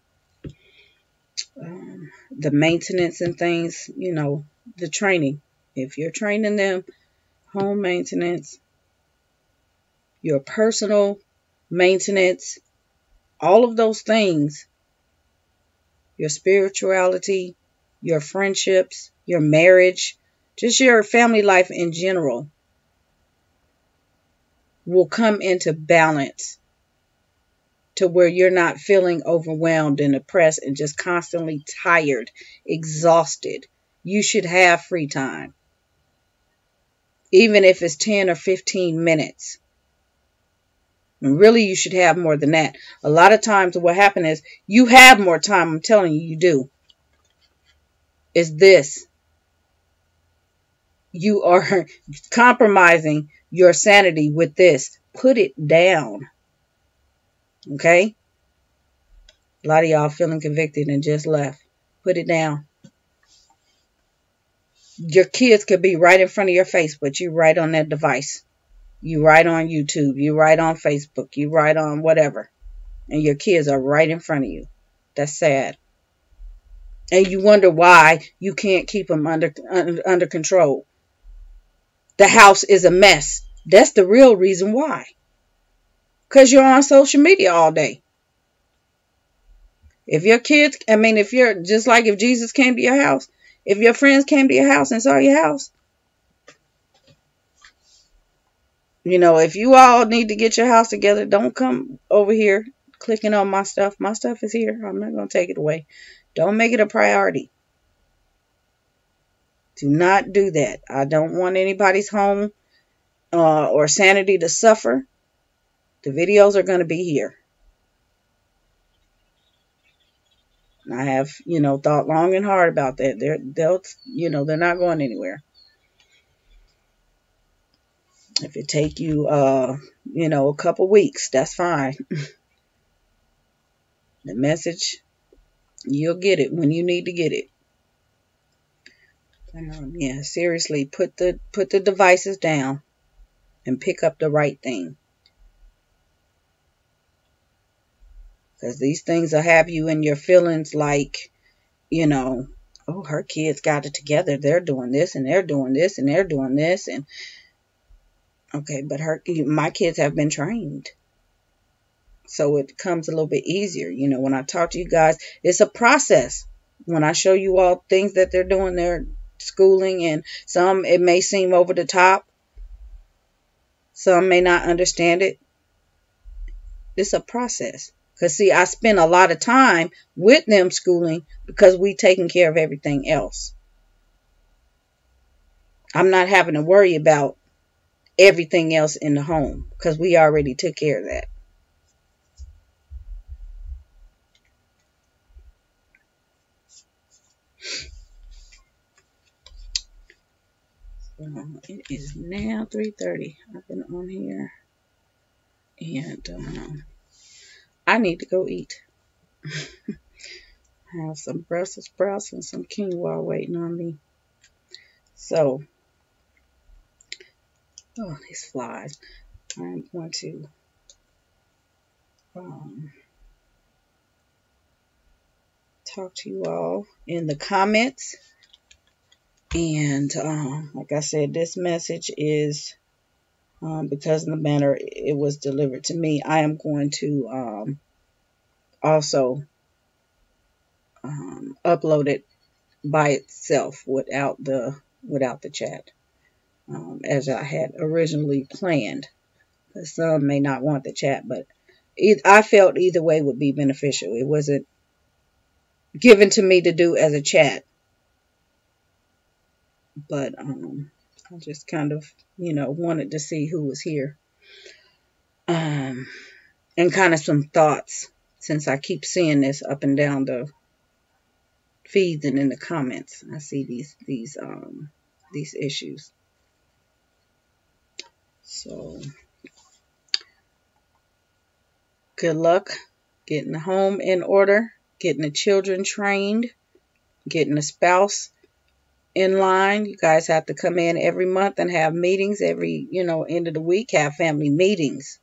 maintenance and things, the training. If you're training them, home maintenance, your personal maintenance, all of those things, your spirituality, your friendships, your marriage, just your family life in general, will come into balance to where you're not feeling overwhelmed and oppressed and just constantly tired, exhausted. You should have free time, even if it's 10 or 15 minutes. And really, you should have more than that. A lot of times what happens is you have more time. I'm telling you, you do. It's this. You are compromising your sanity with this. Put it down. Okay? A lot of y'all feeling convicted and just left. Put it down. Your kids could be right in front of your face, but you right on that device. You right on YouTube. You right on Facebook. You right on whatever. And your kids are right in front of you. That's sad. And you wonder why you can't keep them under control. The house is a mess. That's the real reason why. Because you're on social media all day. If your kids, if you're just like if Jesus came to your house, if your friends came to your house and saw your house, if you all need to get your house together, don't come over here clicking on my stuff. My stuff is here. I'm not going to take it away. Don't make it a priority. Do not do that. I don't want anybody's home or sanity to suffer. The videos are going to be here. I have, thought long and hard about that. They're not going anywhere. If it take you, a couple weeks, that's fine. The message, you'll get it when you need to get it. Yeah, seriously, put the devices down and pick up the right thing. Because these things will have you in your feelings like, oh, her kids got it together. They're doing this and they're doing this and they're doing this. And okay, but my kids have been trained. So it comes a little bit easier. When I talk to you guys, it's a process. When I show you all things that they're doing, their schooling, and some, it may seem over the top. Some may not understand it. It's a process. Because, see, I spend a lot of time with them schooling because we taking care of everything else. I'm not having to worry about everything else in the home because we already took care of that. It is now 3:30. I've been on here, and I need to go eat. I have some Brussels sprouts and some quinoa waiting on me. So, oh, these flies. I'm going to talk to you all in the comments. And like I said, this message is because of the manner it was delivered to me. I am going to also upload it by itself without the chat, as I had originally planned. Some may not want the chat, but I felt either way would be beneficial. It wasn't given to me to do as a chat, but I just kind of, wanted to see who was here, and kind of some thoughts, since I keep seeing this up and down the feeds and in the comments. I see these issues. So good luck getting the home in order, getting the children trained, getting a spouse in line. You guys have to come in every month and have meetings every, end of the week, have family meetings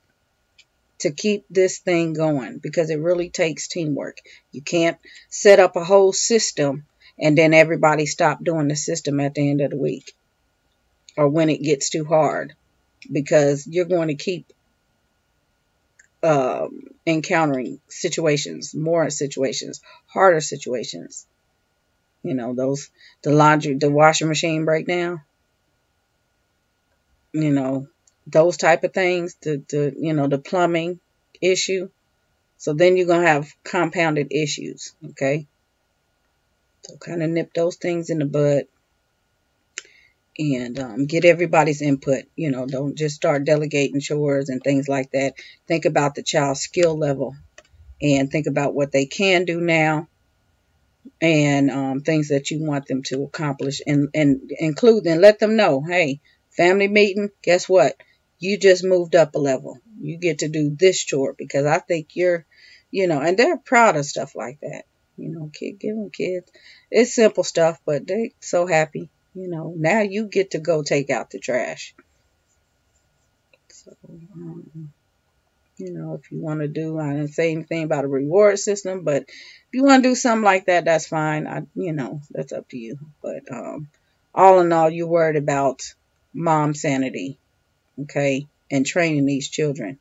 to keep this thing going, because it really takes teamwork. You can't set up a whole system and then everybody stop doing the system at the end of the week or when it gets too hard, because you're going to keep encountering situations, more situations, harder situations. The washing machine breakdown, those type of things, the plumbing issue. So then you're going to have compounded issues, okay? So kind of nip those things in the bud and get everybody's input. Don't just start delegating chores and things like that. Think about the child's skill level and think about what they can do now and things that you want them to accomplish, and include and let them know, hey, family meeting, guess what? You just moved up a level. You get to do this chore because I think you're, and they're proud of stuff like that. Give them kids. It's simple stuff, but they so happy. Now you get to go take out the trash. So, if you want to do, I didn't say anything about a reward system, but if you want to do something like that, that's fine. That's up to you. But all in all, you're worried about mom sanity, okay, and training these children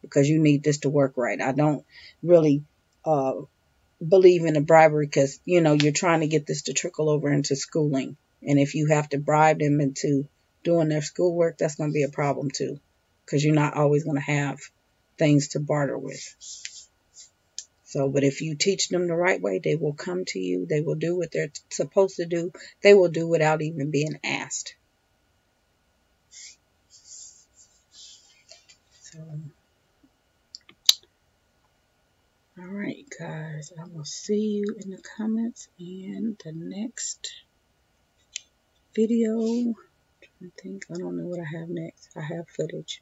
because you need this to work right. I don't really believe in the bribery because, you're trying to get this to trickle over into schooling. And if you have to bribe them into doing their schoolwork, that's going to be a problem too, because you're not always going to have things to barter with. So, but if you teach them the right way, they will come to you. They will do what they're supposed to do. They will do without even being asked. So, all right, guys, I will see you in the comments in the next video. I don't know what I have next. I have footage,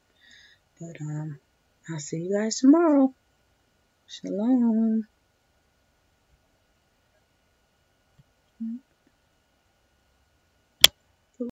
but I'll see you guys tomorrow. Shalom.